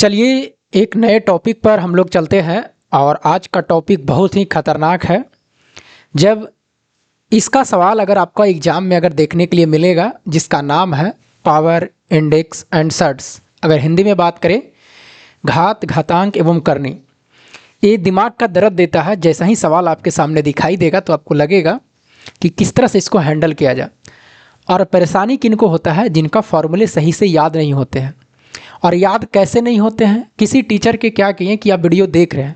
चलिए एक नए टॉपिक पर हम लोग चलते हैं और आज का टॉपिक बहुत ही खतरनाक है। जब इसका सवाल अगर आपका एग्जाम में अगर देखने के लिए मिलेगा जिसका नाम है पावर इंडेक्स एंड सर्ट्स, अगर हिंदी में बात करें घात घातांक एवं करनी, ये दिमाग का दर्द देता है। जैसा ही सवाल आपके सामने दिखाई देगा तो आपको लगेगा कि किस तरह से इसको हैंडल किया जाए। और परेशानी किनको होता है? जिनका फॉर्मूले सही से याद नहीं होते हैं। और याद कैसे नहीं होते हैं? किसी टीचर के क्या किए कि आप वीडियो देख रहे हैं,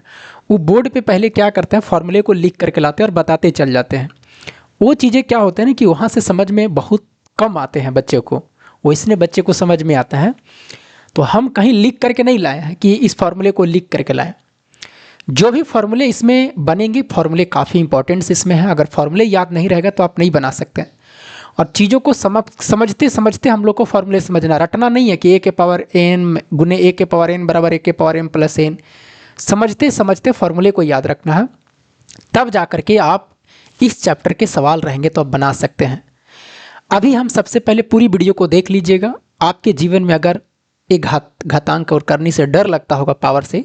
वो बोर्ड पे पहले क्या करते हैं, फॉर्मूले को लिख करके लाते हैं और बताते चल जाते हैं। वो चीज़ें क्या होते हैं ना कि वहाँ से समझ में बहुत कम आते हैं बच्चे को, वो इसने बच्चे को समझ में आता है। तो हम कहीं लिख करके नहीं लाए हैं कि इस फॉर्मूले को लिख करके लाएं। जो भी फॉर्मूले इसमें बनेंगे, फॉर्मूले काफ़ी इंपॉर्टेंट्स इसमें है। अगर फॉर्मूले याद नहीं रहेगा तो आप नहीं बना सकते हैं। और चीज़ों को समझते समझते हम लोग को फॉर्मूले समझना, रटना नहीं है कि ए के पावर एन गुने ए के पावर एन बराबर ए के पावर एन प्लस एन। समझते समझते फॉर्मूले को याद रखना है, तब जा कर के आप इस चैप्टर के सवाल रहेंगे तो आप बना सकते हैं। अभी हम सबसे पहले पूरी वीडियो को देख लीजिएगा। आपके जीवन में अगर एक घातांक और करनी से डर लगता होगा पावर से,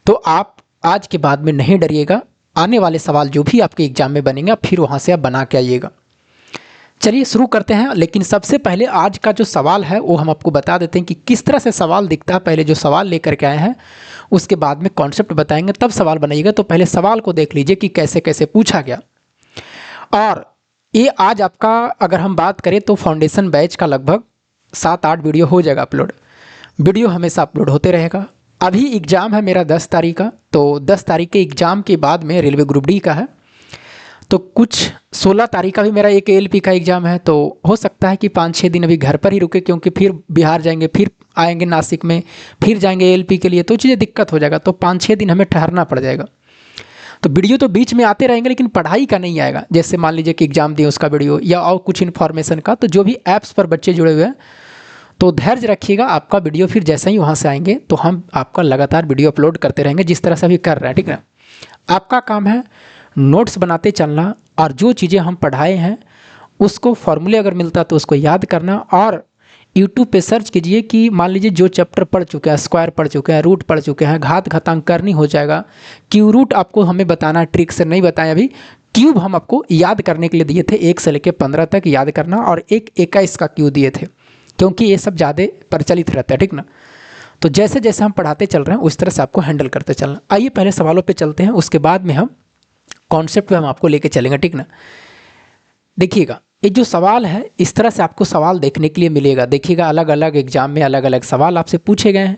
तो आप आज के बाद में नहीं डरिएगा। आने वाले सवाल जो भी आपके एग्जाम में बनेंगे फिर वहाँ से आप बना के आइएगा। चलिए शुरू करते हैं। लेकिन सबसे पहले आज का जो सवाल है वो हम आपको बता देते हैं कि किस तरह से सवाल दिखता है। पहले जो सवाल लेकर के आए हैं उसके बाद में कॉन्सेप्ट बताएंगे, तब सवाल बनाइएगा। तो पहले सवाल को देख लीजिए कि कैसे कैसे पूछा गया। और ये आज आपका अगर हम बात करें तो फाउंडेशन बैच का लगभग 7-8 वीडियो हो जाएगा अपलोड। वीडियो हमेशा अपलोड होते रहेगा। अभी एग्ज़ाम है मेरा 10 तारीख का, तो 10 तारीख के एग्ज़ाम के बाद में रेलवे ग्रुप डी का है, तो कुछ 16 तारीख का भी मेरा एक एएलपी का एग्ज़ाम है। तो हो सकता है कि 5-6 दिन अभी घर पर ही रुके, क्योंकि फिर बिहार जाएंगे, फिर आएंगे नासिक में, फिर जाएंगे एएलपी के लिए, तो चीज़ें दिक्कत हो जाएगा। तो 5-6 दिन हमें ठहरना पड़ जाएगा। तो वीडियो तो बीच में आते रहेंगे लेकिन पढ़ाई का नहीं आएगा। जैसे मान लीजिए कि एग्ज़ाम दिए उसका वीडियो या और कुछ इन्फॉर्मेशन का, तो जो भी ऐप्स पर बच्चे जुड़े हुए हैं तो धैर्य रखिएगा। आपका वीडियो फिर जैसे ही वहाँ से आएंगे तो हम आपका लगातार वीडियो अपलोड करते रहेंगे, जिस तरह से अभी कर रहे हैं, ठीक है। आपका काम है नोट्स बनाते चलना, और जो चीज़ें हम पढ़ाए हैं उसको फॉर्मूले अगर मिलता तो उसको याद करना। और यूट्यूब पे सर्च कीजिए कि मान लीजिए जो चैप्टर पढ़ चुके हैं, स्क्वायर पढ़ चुके हैं, रूट पढ़ चुके हैं, घात घातांक करनी हो जाएगा। क्यूब रूट आपको हमें बताना, ट्रिक से नहीं बताएं अभी। क्यूब हम आपको याद करने के लिए दिए थे, 1 से लेकर 15 तक याद करना, और एक 21 का क्यूब दिए थे, क्योंकि ये सब ज़्यादा प्रचलित रहता है, ठीक ना। तो जैसे जैसे हम पढ़ाते चल रहे हैं उस तरह से आपको हैंडल करते चलना। आइए पहले सवालों पे चलते हैं, उसके बाद में हम कॉन्सेप्ट पे हम आपको लेके चलेंगे, ठीक ना। देखिएगा ये जो सवाल है, इस तरह से आपको सवाल देखने के लिए मिलेगा। देखिएगा अलग अलग एग्जाम में अलग अलग सवाल आपसे पूछे गए हैं।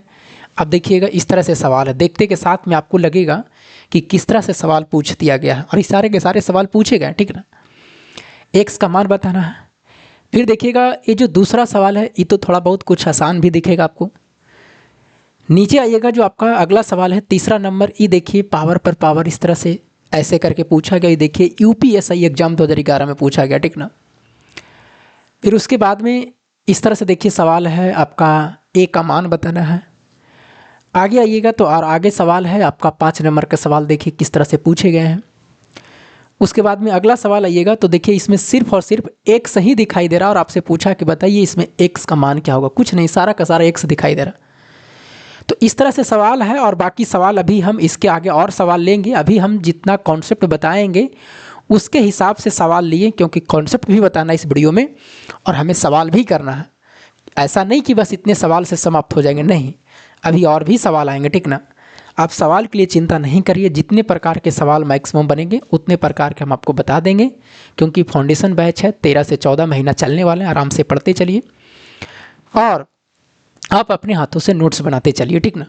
अब देखिएगा इस तरह से सवाल है, देखते के साथ में आपको लगेगा कि किस तरह से सवाल पूछ दिया गया है। और इस सारे के सारे सवाल पूछे गए हैं, ठीक ना। एक्स का मान बताना है। फिर देखिएगा ये जो दूसरा सवाल है ये तो थोड़ा बहुत कुछ आसान भी दिखेगा आपको। नीचे आइएगा, जो आपका अगला सवाल है 3 नंबर, ये देखिए पावर पर पावर इस तरह से ऐसे करके पूछा गया। ये देखिए यूपीएससी एग्जाम 2011 में पूछा गया, ठीक ना। फिर उसके बाद में इस तरह से देखिए सवाल है आपका ए का मान बताना है। आगे आइएगा तो और आगे सवाल है आपका 5 नंबर का सवाल, देखिए किस तरह से पूछे गए हैं। उसके बाद में अगला सवाल आइएगा तो देखिए इसमें सिर्फ और सिर्फ एक्स ही दिखाई दे रहा है, और आपसे पूछा कि बताइए इसमें एक्स का मान क्या होगा। कुछ नहीं, सारा का सारा एक्स दिखाई दे रहा। तो इस तरह से सवाल है, और बाकी सवाल अभी हम इसके आगे और सवाल लेंगे। अभी हम जितना कॉन्सेप्ट बताएंगे उसके हिसाब से सवाल लिए, क्योंकि कॉन्सेप्ट भी बताना इस वीडियो में और हमें सवाल भी करना है। ऐसा नहीं कि बस इतने सवाल से समाप्त हो जाएंगे, नहीं, अभी और भी सवाल आएंगे, ठीक ना। आप सवाल के लिए चिंता नहीं करिए, जितने प्रकार के सवाल मैक्सिमम बनेंगे उतने प्रकार के हम आपको बता देंगे, क्योंकि फाउंडेशन बैच है, 13 से 14 महीना चलने वाले हैं। आराम से पढ़ते चलिए और आप अपने हाथों से नोट्स बनाते चलिए, ठीक ना।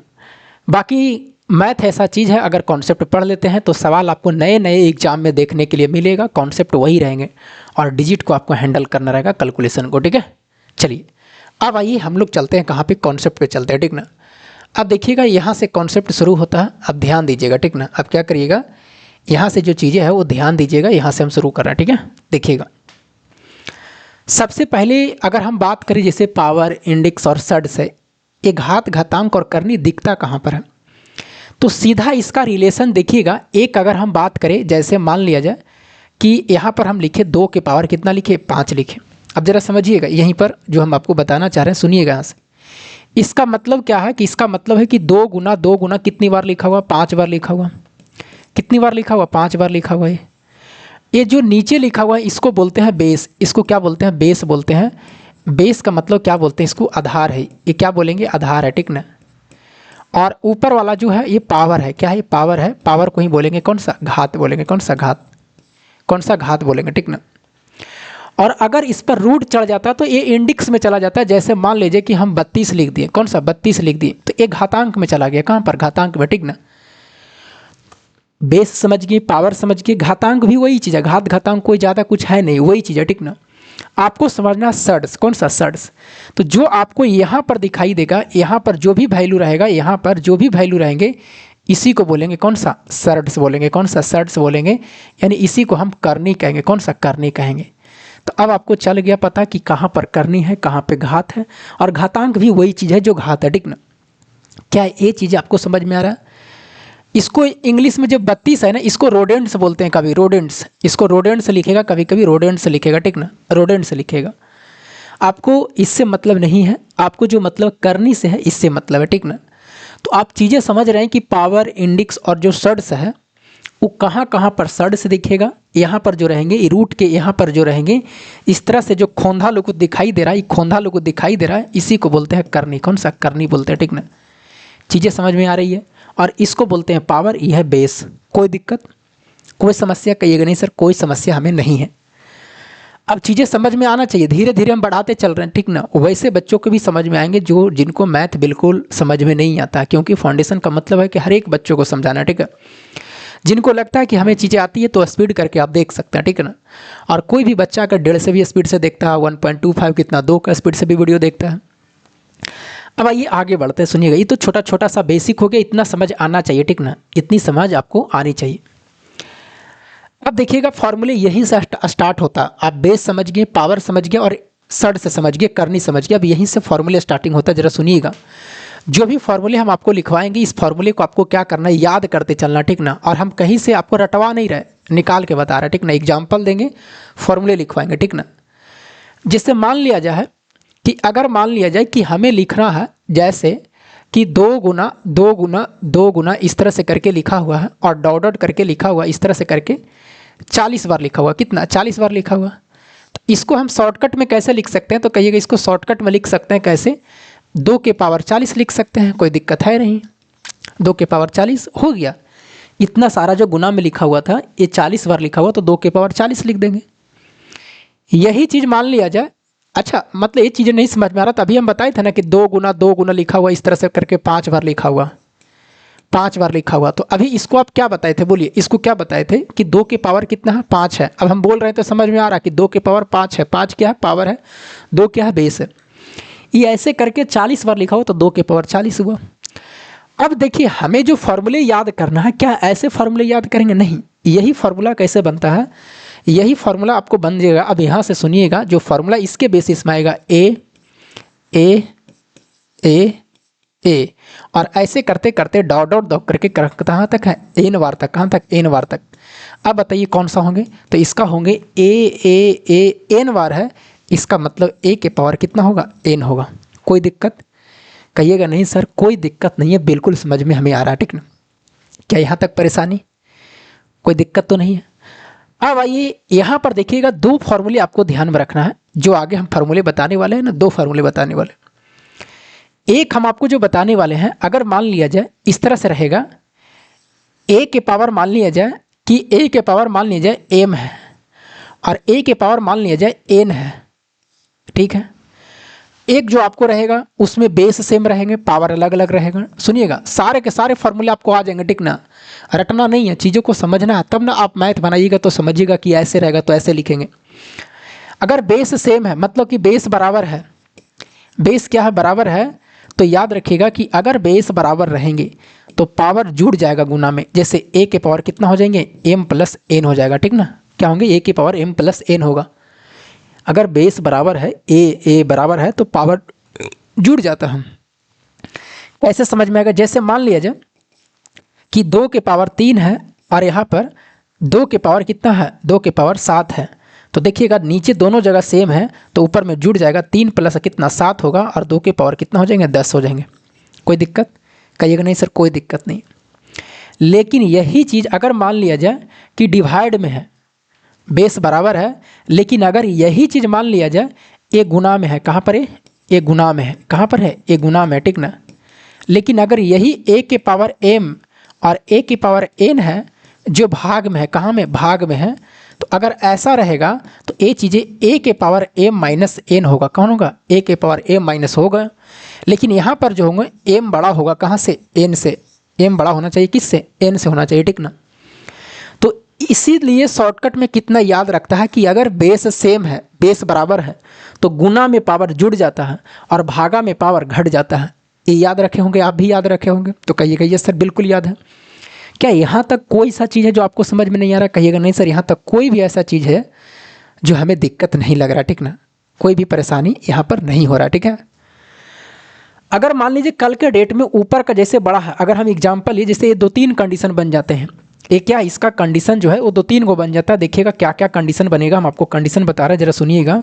बाकी मैथ ऐसा चीज़ है, अगर कॉन्सेप्ट पढ़ लेते हैं तो सवाल आपको नए नए एग्जाम में देखने के लिए मिलेगा। कॉन्सेप्ट वही रहेंगे और डिजिट को आपको हैंडल करना रहेगा, कैलकुलेशन को, ठीक है। चलिए अब आइए हम लोग चलते हैं कहाँ पे, कॉन्सेप्ट पे चलते हैं, ठीक ना। अब देखिएगा यहाँ से कॉन्सेप्ट शुरू होता है। अब ध्यान दीजिएगा, ठीक ना। अब क्या करिएगा, यहाँ से जो चीज़ें हैं वो ध्यान दीजिएगा, यहाँ से हम शुरू कर रहे हैं, ठीक है। देखिएगा सबसे पहले अगर हम बात करें जैसे पावर इंडेक्स और सड से, ये घात घातांक और करनी दिखता कहाँ पर है, तो सीधा इसका रिलेशन देखिएगा। एक अगर हम बात करें, जैसे मान लिया जाए कि यहाँ पर हम लिखे 2 के पावर कितना लिखे, 5 लिखे। अब ज़रा समझिएगा, यहीं पर जो हम आपको बताना चाह रहे हैं सुनिएगा। यहाँ से इसका मतलब क्या है कि इसका मतलब है कि 2 गुना कितनी बार लिखा हुआ, 5 बार लिखा हुआ। कितनी बार लिखा हुआ, 5 बार लिखा हुआ है। ये जो नीचे लिखा हुआ है इसको बोलते हैं बेस। इसको क्या बोलते हैं, बेस बोलते हैं। बेस का मतलब क्या बोलते हैं, इसको आधार है। ये क्या बोलेंगे, आधार है, ठीक ना। और ऊपर वाला जो है ये पावर है। क्या है, ये पावर है। पावर को ही बोलेंगे कौन सा, घात बोलेंगे। कौन सा घात, कौन सा घात बोलेंगे, ठीक ना। और अगर इस पर रूट चढ़ जाता है तो ये इंडिक्स में चला जाता है। जैसे मान लीजिए कि हम 32 लिख दिए, कौन सा 32 लिख दिए, तो ये घातांक में चला गया। कहाँ पर, घातांक में, ठीक ना। बेस समझ गए, पावर समझ गए, घातांक भी वही चीज़ है। घात घातांक कोई ज़्यादा कुछ है नहीं, वही चीज़ है, ठीक ना। आपको समझना सड्स, कौन सा सड्स। तो जो आपको यहाँ पर दिखाई देगा, यहाँ पर जो भी वैल्यू रहेगा, यहाँ पर जो भी वैल्यू रहेंगे, इसी को बोलेंगे कौन सा, सड्स बोलेंगे। कौन सा, सड्स बोलेंगे। यानी इसी को हम करनी कहेंगे। कौन सा, करनी कहेंगे। तो अब आपको चल गया पता कि कहाँ पर करनी है, कहाँ पे घात है। और घातांक भी वही चीज़ है जो घात है, ठीक ना। क्या ये चीज़ आपको समझ में आ रहा है। इसको इंग्लिश में जो 32 है ना, इसको रोडेंट्स बोलते हैं। कभी रोडेंट्स, इसको रोडेंट्स लिखेगा, कभी कभी रोडेंट्स लिखेगा, ठीक ना, रोडेंट्स लिखेगा। आपको इससे मतलब नहीं है, आपको जो मतलब करनी से है इससे मतलब है, ठीक ना। तो आप चीज़ें समझ रहे हैं कि पावर, इंडिक्स और जो सड्स है वो कहाँ कहाँ पर सड्स दिखेगा। यहाँ पर जो रहेंगे, रूट के यहाँ पर जो रहेंगे, इस तरह से जो खोंधा लोग को दिखाई दे रहा है, ये खोंधा लोग को दिखाई दे रहा है, इसी को बोलते हैं करनी। कौन सा, करनी बोलते हैं, ठीक ना। चीज़ें समझ में आ रही है। और इसको बोलते हैं पावर, यह है बेस। कोई दिक्कत, कोई समस्या, कहिएगा नहीं सर कोई समस्या हमें नहीं है। अब चीज़ें समझ में आना चाहिए, धीरे धीरे हम बढ़ाते चल रहे हैं, ठीक ना। वैसे बच्चों को भी समझ में आएंगे जो जिनको मैथ बिल्कुल समझ में नहीं आता, क्योंकि फाउंडेशन का मतलब है कि हर एक बच्चों को समझाना, ठीक है। जिनको लगता है कि हमें चीज़ें आती है तो स्पीड करके आप देख सकते हैं, ठीक है ना। और कोई भी बच्चा अगर 1.5 से भी स्पीड से देखता है, 1.25 कितना 2 का स्पीड से भी वीडियो देखता है। अब आइए आगे बढ़ते हैं, सुनिएगा। ये तो छोटा छोटा सा बेसिक हो गया, इतना समझ आना चाहिए, ठीक ना। इतनी समझ आपको आनी चाहिए। अब देखिएगा फॉर्मूले यहीं से स्टार्ट होता। आप बेस समझ गए, पावर समझ गए और सड से समझ गए, करनी समझ गए। अब यहीं से फॉर्मूले स्टार्टिंग होता है। जरा सुनिएगा, जो भी फॉर्मूले हम आपको लिखवाएंगे, इस फॉर्मूले को आपको क्या करना है, याद करते चलना, ठीक ना। और हम कहीं से आपको रटवा नहीं रहे, निकाल के बता रहे, ठीक ना। एग्जाम्पल देंगे, फॉर्मूले लिखवाएंगे, ठीक ना। जिससे मान लिया जाए कि अगर मान लिया जाए कि हमें लिखना है जैसे कि 2 गुना इस तरह से करके लिखा हुआ है और डॉट डॉट करके लिखा हुआ इस तरह से करके 40 बार लिखा हुआ। कितना, 40 बार लिखा हुआ। तो इसको हम शॉर्टकट में कैसे लिख सकते हैं, तो कहिएगा इसको शॉर्टकट में लिख सकते हैं कैसे, 2 के पावर 40 लिख सकते हैं, कोई दिक्कत है नहीं। 2 के पावर 40 हो गया। इतना सारा जो गुना में लिखा हुआ था ये 40 बार लिखा हुआ, तो 2 के पावर 40 लिख देंगे। यही चीज़ मान लिया जाए, अच्छा मतलब ये चीज़ें नहीं समझ में आ रहा, तभी हम बताए थे ना कि 2 गुना लिखा हुआ इस तरह से करके 5 बार लिखा हुआ, 5 बार लिखा हुआ। तो अभी इसको आप क्या बताए थे, बोलिए, इसको क्या बताए थे कि 2 के पावर कितना है, 5 है। अब हम बोल रहे हैं तो समझ में आ रहा कि 2 के पावर 5 है। 5 क्या है, पावर है, 2 क्या है, बेस है। ये ऐसे करके 40 बार लिखा हुआ तो 2 के पावर 40 हुआ। अब देखिए हमें जो फॉर्मूले याद करना है, क्या ऐसे फॉर्मूले याद करेंगे, नहीं। यही फार्मूला कैसे बनता है, यही फार्मूला आपको बन जाएगा। अब यहाँ से सुनिएगा, जो फार्मूला इसके बेसिस में आएगा ए ए ए ए, और ऐसे करते करते डॉट डॉट डॉट करके कहाँ तक है, एन बार तक। कहाँ तक, एन बार तक। अब बताइए कौन सा होंगे, तो इसका होंगे ए एन बार है। इसका मतलब ए के पावर कितना होगा, एन होगा। कोई दिक्कत, कहिएगा नहीं सर कोई दिक्कत नहीं है, बिल्कुल समझ में हमें आ रहा है, ठीक ना। क्या यहाँ तक परेशानी, कोई दिक्कत तो नहीं है। अब आइए यहाँ पर देखिएगा, 2 फार्मूले आपको ध्यान में रखना है। जो आगे हम फार्मूले बताने वाले हैं ना, 2 फार्मूले बताने वाले। एक हम आपको जो बताने वाले हैं, अगर मान लिया जाए इस तरह से रहेगा, ए के पावर मान लिया जाए कि ए के पावर मान लिया जाए एम है और ए के पावर मान लिया जाए एन है, ठीक है। एक जो आपको रहेगा उसमें बेस सेम रहेंगे, पावर अलग अलग रहेगा। सुनिएगा, सारे के सारे फार्मूले आपको आ जाएंगे, ठीक ना। रटना नहीं है, चीज़ों को समझना है, तब ना आप मैथ बनाइएगा तो समझिएगा कि ऐसे रहेगा तो ऐसे लिखेंगे। अगर बेस सेम है मतलब कि बेस बराबर है, बेस क्या है, बराबर है, तो याद रखिएगा कि अगर बेस बराबर रहेंगे तो पावर जुड़ जाएगा गुना में। जैसे ए के पावर कितना हो जाएंगे, एम प्लस एन हो जाएगा, ठीक ना। क्या होंगे, ए के पावर एम प्लस एन होगा। अगर बेस बराबर है, ए बराबर है, तो पावर जुड़ जाता है। कैसे समझ में आएगा, जैसे मान लिया जाए कि 2 के पावर 3 है और यहाँ पर 2 के पावर कितना है, 2 के पावर 7 है। तो देखिएगा नीचे दोनों जगह सेम है तो ऊपर में जुड़ जाएगा, 3 प्लस कितना 7 होगा और 2 के पावर कितना हो जाएंगे 10 हो जाएंगे। कोई दिक्कत? कहिएगा नहीं सर कोई दिक्कत नहीं। लेकिन यही चीज़ अगर मान लिया जाए कि डिवाइड में है, बेस बराबर है, लेकिन अगर यही चीज़ मान लिया जाए ए गुना में है, कहाँ पर है? ए गुना में है। कहाँ पर है? ए गुना में, ठीक ना। लेकिन अगर यही ए के पावर m और ए की पावर n है जो भाग में है, कहाँ में? भाग में है। तो अगर ऐसा रहेगा तो ये चीज़ें ए के पावर m माइनस एन होगा। कौन होगा? ए के पावर m माइनस होगा। लेकिन यहाँ पर जो होंगे m बड़ा होगा, कहाँ से? n से। m बड़ा होना चाहिए किससे? n से होना चाहिए, ठीक ना। तो इसीलिए शॉर्टकट में कितना याद रखता है कि अगर बेस सेम है, बेस बराबर है, तो गुना में पावर जुड़ जाता है और भागा में पावर घट जाता है। ये याद रखे होंगे, आप भी याद रखे होंगे। तो कहिएगा ये सर बिल्कुल याद है। क्या यहाँ तक कोई सा चीज़ है जो आपको समझ में नहीं आ रहा? कहिएगा नहीं सर यहाँ तक कोई भी ऐसा चीज़ है जो हमें दिक्कत नहीं लग रहा, ठीक ना। कोई भी परेशानी यहाँ पर नहीं हो रहा, ठीक है। अगर मान लीजिए कल के डेट में ऊपर का जैसे बड़ा है, अगर हम एग्जाम्पल लिए जैसे ये 2-3 कंडीशन बन जाते हैं, ये क्या इसका कंडीशन जो है वो 2-3 को बन जाता है। देखिएगा क्या क्या कंडीशन बनेगा, हम आपको कंडीशन बता रहे हैं, जरा सुनिएगा।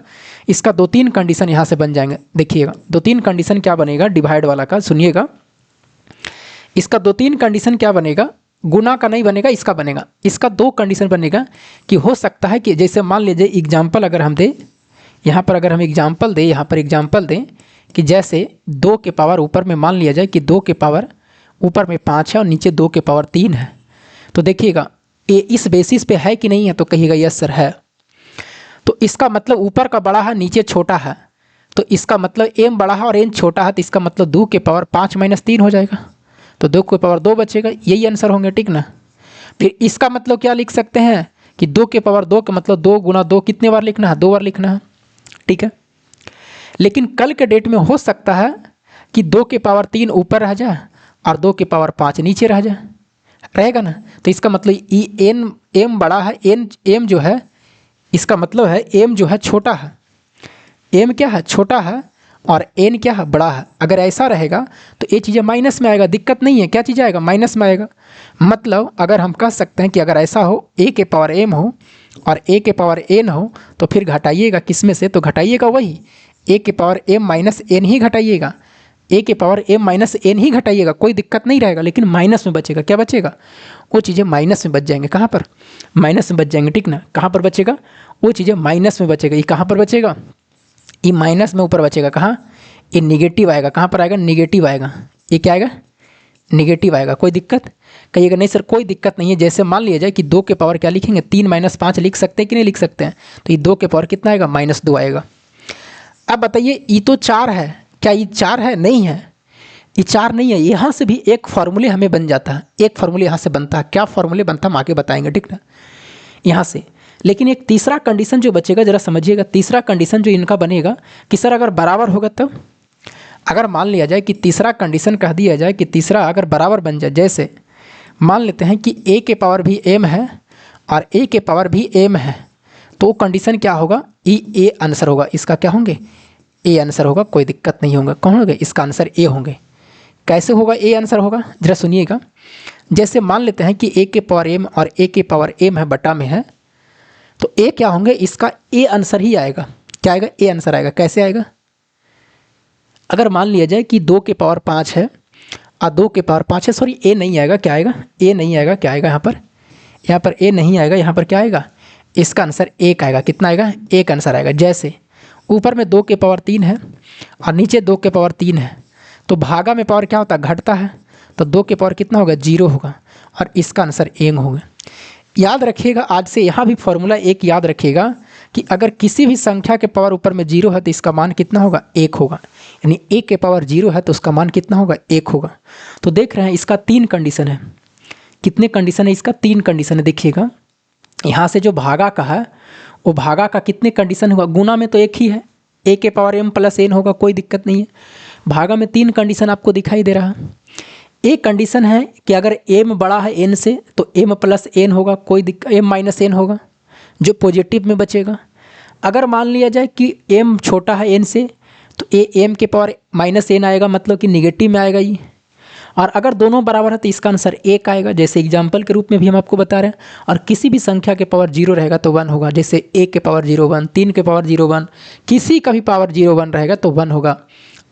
इसका 2-3 कंडीशन यहाँ से बन जाएंगे। देखिएगा 2-3 कंडीशन क्या बनेगा डिवाइड वाला का, सुनिएगा। इसका 2-3 कंडीशन क्या बनेगा, गुना का नहीं बनेगा, इसका बनेगा। इसका 2 कंडीशन बनेगा कि हो सकता है कि जैसे मान लीजिए एग्जाम्पल अगर हम दें यहाँ पर, अगर हम एग्जाम्पल दें यहाँ पर, एग्जाम्पल दें कि जैसे 2 के पावर ऊपर में मान लिया जाए कि 2 के पावर ऊपर में 5 है और नीचे 2 के पावर 3 है। तो देखिएगा ये इस बेसिस पे है कि नहीं है? तो कहिएगा यस सर है। तो इसका मतलब ऊपर का बड़ा है, नीचे छोटा है, तो इसका मतलब m बड़ा है और n छोटा है, तो इसका मतलब 2 के पावर 5 माइनस 3 हो जाएगा, तो 2 के पावर 2 बचेगा। यही आंसर होंगे, ठीक ना। फिर इसका मतलब क्या लिख सकते हैं कि 2 के पावर 2 का मतलब 2 गुना 2 कितने बार लिखना है? 2 बार लिखना है, ठीक है। लेकिन कल के डेट में हो सकता है कि 2 के पावर 3 ऊपर रह जाए और 2 के पावर 5 नीचे रह जाए, रहेगा ना। तो इसका मतलब ई एन एम बड़ा है, एन एम जो है इसका मतलब है एम जो है छोटा है, एम क्या है? छोटा है, और एन क्या है? बड़ा है। अगर ऐसा रहेगा तो ये चीज़ें माइनस में आएगा, दिक्कत नहीं है। क्या चीज़ आएगा? माइनस में आएगा। मतलब अगर हम कह सकते हैं कि अगर ऐसा हो ए के पावर एम हो और ए के पावर एन हो, तो फिर घटाइएगा किस में से? तो घटाइएगा वही ए के पावर एम माइनस एन ही घटाइएगा, ए के पावर एम माइनस एन ही घटाइएगा, कोई दिक्कत नहीं रहेगा। लेकिन माइनस में बचेगा, क्या बचेगा? वो चीज़ें माइनस में बच जाएंगे। कहाँ पर? माइनस में बच जाएंगे, ठीक ना। कहाँ पर बचेगा? वो चीज़ें माइनस में बचेगा। ये कहाँ पर बचेगा? ये माइनस में ऊपर बचेगा। कहाँ? ये निगेटिव आएगा। कहाँ पर आएगा? निगेटिव आएगा। ये क्या आएगा? निगेटिव आएगा। कोई दिक्कत? कहिएगा नहीं सर कोई दिक्कत नहीं है। जैसे मान लिया जाए कि 2 के पावर क्या लिखेंगे? 3 माइनस 5 लिख सकते हैं कि नहीं लिख सकते हैं? तो ये 2 के पावर कितना आएगा? -2 आएगा। अब बताइए ये तो 4 है, क्या ये 4 है? नहीं है, ये 4 नहीं है। यहाँ से भी एक फार्मूले हमें बन जाता है, एक फार्मूले यहाँ से बनता है। क्या फार्मूले बनता है हम आगे बताएंगे, ठीक ना, यहाँ से। लेकिन एक तीसरा कंडीशन जो बचेगा जरा समझिएगा। तीसरा कंडीशन जो इनका बनेगा कि सर अगर बराबर होगा तब, अगर मान लिया जाए कि तीसरा कंडीशन कह दिया जाए कि तीसरा अगर बराबर बन जाए, जैसे मान लेते हैं कि ए के पावर भी एम है और ए के पावर भी एम है, तो कंडीशन क्या होगा? ए आंसर होगा। इसका क्या होंगे? ए आंसर होगा, कोई दिक्कत नहीं होगा। कौन होगा? इसका आंसर ए होंगे। कैसे होगा ए आंसर होगा? जरा सुनिएगा। जैसे मान लेते हैं कि ए के पावर एम और ए के पावर एम है बटा में है, तो ए क्या होंगे? इसका ए आंसर ही आएगा। क्या आएगा? ए आंसर आएगा। कैसे आएगा? अगर मान लिया जाए कि 2 के पावर 5 है और 2 के पावर 5 है, सॉरी ए नहीं आएगा। क्या आएगा? ए नहीं आएगा। क्या आएगा यहाँ पर? यहाँ पर ए नहीं आएगा। यहाँ पर क्या आएगा? इसका आंसर 1 आएगा। कितना आएगा? 1 आंसर आएगा। जैसे ऊपर में 2 के पावर 3 है और नीचे 2 के पावर 3 है, तो भागा में पावर क्या होता है? घटता है। तो 2 के पावर कितना होगा? 0 होगा और इसका आंसर 1 होगा। याद रखिएगा, आज से यहाँ भी फॉर्मूला एक याद रखिएगा कि अगर किसी भी संख्या के पावर ऊपर में 0 है तो इसका मान कितना होगा? 1 होगा। यानी ए के पावर 0 है तो उसका मान कितना होगा? 1 होगा। तो देख रहे हैं इसका 3 कंडीशन है। कितने कंडीशन है इसका? 3 कंडीशन है। देखिएगा यहाँ से जो भागा का है वो भागा का कितने कंडीशन होगा? गुना में तो एक ही है, ए के पावर एम प्लस एन होगा, कोई दिक्कत नहीं है। भागा में 3 कंडीशन आपको दिखाई दे रहा है। एक कंडीशन है कि अगर एम बड़ा है एन से तो एम प्लस एन होगा, कोई दिक्कत, एम माइनस एन होगा जो पॉजिटिव में बचेगा। अगर मान लिया जाए कि एम छोटा है एन से तो ए एम के पावर माइनस एन आएगा, मतलब कि निगेटिव में आएगा ये। और अगर दोनों बराबर है तो इसका आंसर 1 आएगा, जैसे एग्जाम्पल के रूप में भी हम आपको बता रहे हैं। और किसी भी संख्या के पावर 0 रहेगा तो 1 होगा, जैसे 1 के पावर 0 1, 3 के पावर 0 1, किसी का भी पावर 0 1 रहेगा तो 1 होगा।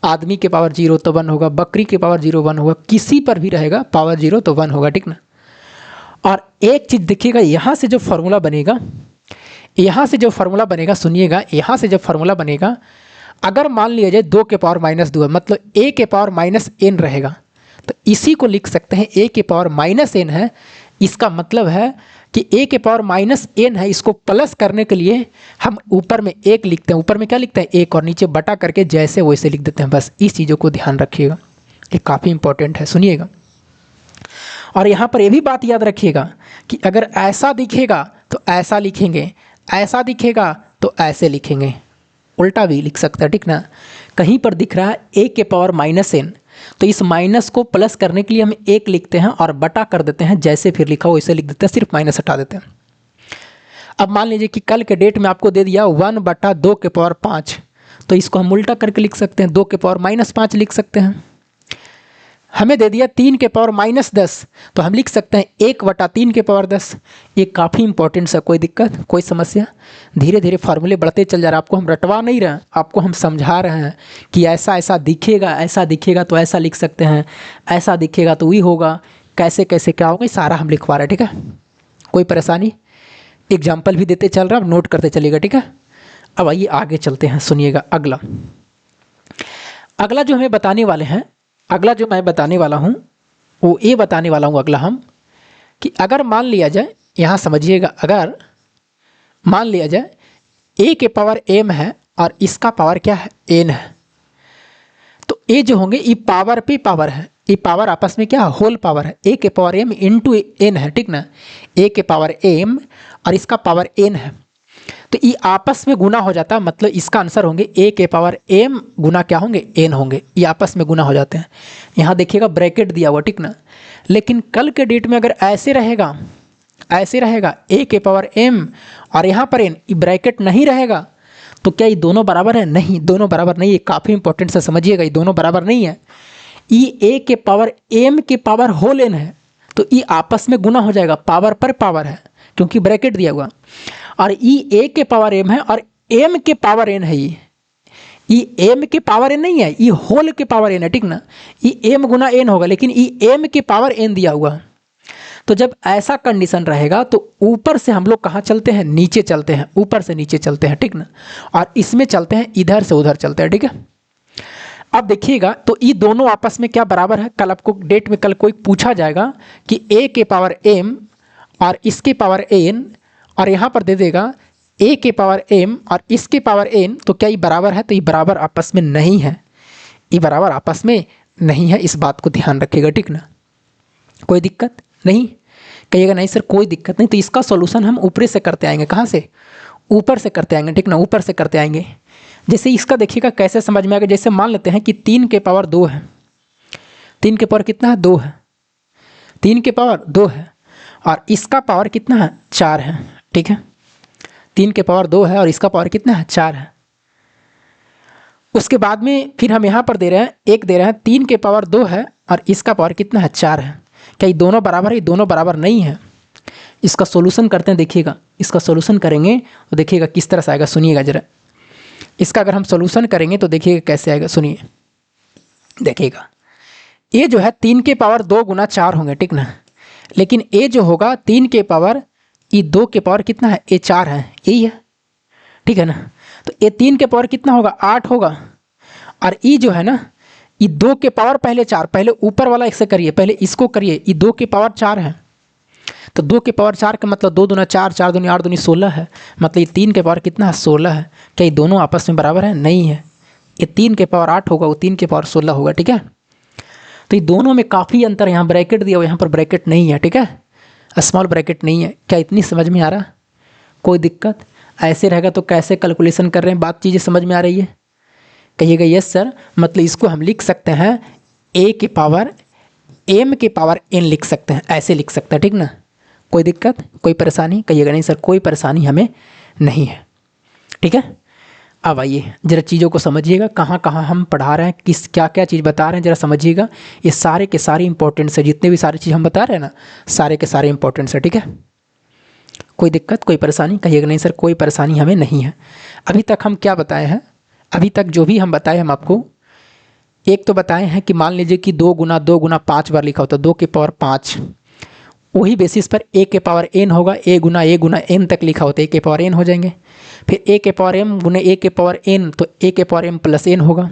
आदमी के पावर 0 तो 1 होगा, बकरी के पावर 0 1 होगा, किसी पर भी रहेगा पावर 0 तो 1 होगा, ठीक ना। और एक चीज़ देखिएगा, यहाँ से जो फार्मूला बनेगा, यहाँ से जो फार्मूला बनेगा, सुनिएगा, यहाँ से जो फार्मूला बनेगा, अगर मान लिया जाए 2 के पावर -2 है, मतलब a के पावर -n रहेगा, तो इसी को लिख सकते हैं a के पावर -n है। इसका मतलब है कि a के पावर -n है, इसको प्लस करने के लिए हम ऊपर में 1 लिखते हैं, ऊपर में क्या लिखते हैं 1, और नीचे बटा करके जैसे वैसे लिख देते हैं। बस इस चीज़ों को ध्यान रखिएगा, ये काफ़ी इंपॉर्टेंट है, सुनिएगा। और यहाँ पर ये भी बात याद रखिएगा कि अगर ऐसा दिखेगा तो ऐसा लिखेंगे, ऐसा दिखेगा तो ऐसे लिखेंगे, उल्टा भी लिख सकता है, ठीक ना। कहीं पर दिख रहा है a के पावर -n, तो इस माइनस को प्लस करने के लिए हम 1 लिखते हैं और बटा कर देते हैं, जैसे फिर लिखा हो वैसे लिख देते हैं, सिर्फ माइनस हटा देते हैं। अब मान लीजिए कि कल के डेट में आपको दे दिया 1/2 के पावर 5, तो इसको हम उल्टा करके लिख सकते हैं, 2 के पावर -5 लिख सकते हैं। हमें दे दिया 3 के पावर -10, तो हम लिख सकते हैं 1/3 के पावर 10। ये काफ़ी इंपॉर्टेंट है, कोई दिक्कत, कोई समस्या। धीरे धीरे फार्मूले बढ़ते चल जा रहे हैं, आपको हम रटवा नहीं रहे हैं, आपको हम समझा रहे हैं कि ऐसा ऐसा दिखेगा, ऐसा दिखेगा तो ऐसा लिख सकते हैं, ऐसा दिखेगा तो वही होगा, कैसे कैसे क्या होगा, सारा हम लिखवा रहे हैं, ठीक है। कोई परेशानी, एग्जाम्पल भी देते चल रहा है, नोट करते चलिएगा, ठीक है। अब आइए आगे चलते हैं, सुनिएगा। अगला जो हमें बताने वाले हैं, अगला जो मैं बताने वाला हूँ वो ये बताने वाला हूँ अगला हम, कि अगर मान लिया जाए, यहाँ समझिएगा, अगर मान लिया जाए a के पावर m है और इसका पावर क्या है n है, तो ये जो होंगे ये पावर पे पावर है, ये पावर आपस में क्या है, होल पावर है, a के पावर m इंटू n है, ठीक ना। a के पावर m और इसका पावर n है, तो ये आपस में गुना हो जाता है, मतलब इसका आंसर होंगे a के पावर m गुना क्या होंगे, n होंगे, ये आपस में गुना हो जाते हैं। यहाँ देखिएगा ब्रैकेट दिया हुआ, ठीक ना। लेकिन कल के डेट में अगर ऐसे रहेगा, ऐसे रहेगा a के पावर m और यहाँ पर n, ये ब्रैकेट नहीं रहेगा, तो क्या ये दोनों बराबर है? नहीं, दोनों बराबर नहीं है। काफ़ी इंपॉर्टेंट से समझिएगा, ये दोनों बराबर नहीं है। ये a के पावर m के पावर होल n है, तो ये आपस में गुना हो जाएगा, पावर पर पावर है, क्योंकि ब्रैकेट दिया हुआ। और ये a के पावर m है और m के पावर n है, ये m के पावर n नहीं है, ये होल के पावर n है, ठीक ना। ये m गुना n होगा, लेकिन ये m के पावर n दिया हुआ। तो जब ऐसा कंडीशन रहेगा तो ऊपर से हम लोग कहाँ चलते हैं, नीचे चलते हैं, ऊपर से नीचे चलते हैं, ठीक ना। और इसमें चलते हैं इधर से उधर चलते हैं, ठीक है। अब देखिएगा, तो ये दोनों आपस में क्या बराबर है। कल आपको डेट में कल कोई पूछा जाएगा कि a के पावर m और इसके पावर n, और यहाँ पर दे देगा a के पावर m और इसके पावर n, तो क्या ये बराबर है? तो ये बराबर आपस में नहीं है, ये बराबर आपस में नहीं है, इस बात को ध्यान रखिएगा, ठीक ना। कोई दिक्कत नहीं, कहिएगा नहीं सर कोई दिक्कत नहीं। तो इसका सॉल्यूशन हम ऊपर से करते आएंगे, कहाँ से, ऊपर से करते आएंगे, ठीक ना, ऊपर से करते आएंगे। जैसे इसका देखिएगा कैसे समझ में आएगा। जैसे मान लेते हैं कि 3 के पावर 2 है, 3 के पावर कितना है, 2 है, 3 के पावर 2 है, और इसका पावर कितना है, 4 है, ठीक है। 3 के पावर 2 है और इसका पावर कितना है, 4 है। उसके बाद में फिर हम यहाँ पर दे रहे हैं, एक दे रहे हैं 3 के पावर 2 है और इसका पावर कितना है, 4 है। क्या ये दोनों बराबर है? ये दोनों बराबर नहीं है। इसका सॉल्यूशन करते हैं, देखिएगा, इसका सॉल्यूशन करेंगे तो देखिएगा किस तरह से आएगा, सुनिएगा जरा। इसका अगर हम सॉल्यूशन करेंगे तो देखिएगा कैसे आएगा, सुनिए। देखिएगा ये जो है 3 के पावर 2 गुना 4 होंगे, ठीक ना। लेकिन ये जो होगा 3 के पावर, ये 2 के पावर कितना है, ये 4 है, यही है, ठीक है ना। तो ये 3 के पावर कितना होगा, 8 होगा। और ये जो है ना, ये 2 के पावर पहले 4, पहले ऊपर वाला इससे करिए, पहले इसको करिए। ये 2 के पावर 4 है, तो 2 के पावर 4 का मतलब 2 दूना 4, 4 दूनी 8 दूनी 16 है, मतलब ये 3 के पावर कितना है, 16 है। क्या ये दोनों आपस में बराबर है? नहीं है। ये 3 के पावर 8 होगा, वो 3 के पावर 16 होगा, ठीक है। तो ये दोनों में काफ़ी अंतर। यहाँ ब्रैकेट दिया हुआ, यहाँ पर ब्रैकेट नहीं है, ठीक है, स्मॉल ब्रैकेट नहीं है। क्या इतनी समझ में आ रहा? कोई दिक्कत? ऐसे रहेगा तो कैसे कैलकुलेशन कर रहे हैं, बात चीज़ें समझ में आ रही है? कहिएगा यस सर। मतलब इसको हम लिख सकते हैं a के पावर m के पावर n लिख सकते हैं, ऐसे लिख सकते हैं, ठीक ना। कोई दिक्कत, कोई परेशानी? कहिएगा नहीं सर कोई परेशानी हमें नहीं है, ठीक है। अब आइए जरा चीज़ों को समझिएगा, कहाँ कहाँ हम पढ़ा रहे हैं, किस क्या क्या चीज़ बता रहे हैं, जरा समझिएगा। ये सारे के सारे इंपॉर्टेंट्स है, जितने भी सारी चीज़ हम बता रहे हैं ना, सारे के सारे इंपॉर्टेंट्स है, ठीक है। कोई दिक्कत, कोई परेशानी कहिएगा नहीं सर, कोई परेशानी हमें नहीं है। अभी तक हम क्या बताए हैं, अभी तक जो भी हम बताए हम आपको, एक तो बताए हैं कि मान लीजिए कि 2 गुना 5 बार लिखा होता है, 2 की पावर 5, वही बेसिस पर a के पावर n होगा, a गुना n तक लिखा होता है, a के पावर n हो जाएंगे। फिर a के पावर m गुने a के पावर n, तो a के पावर m प्लस n होगा।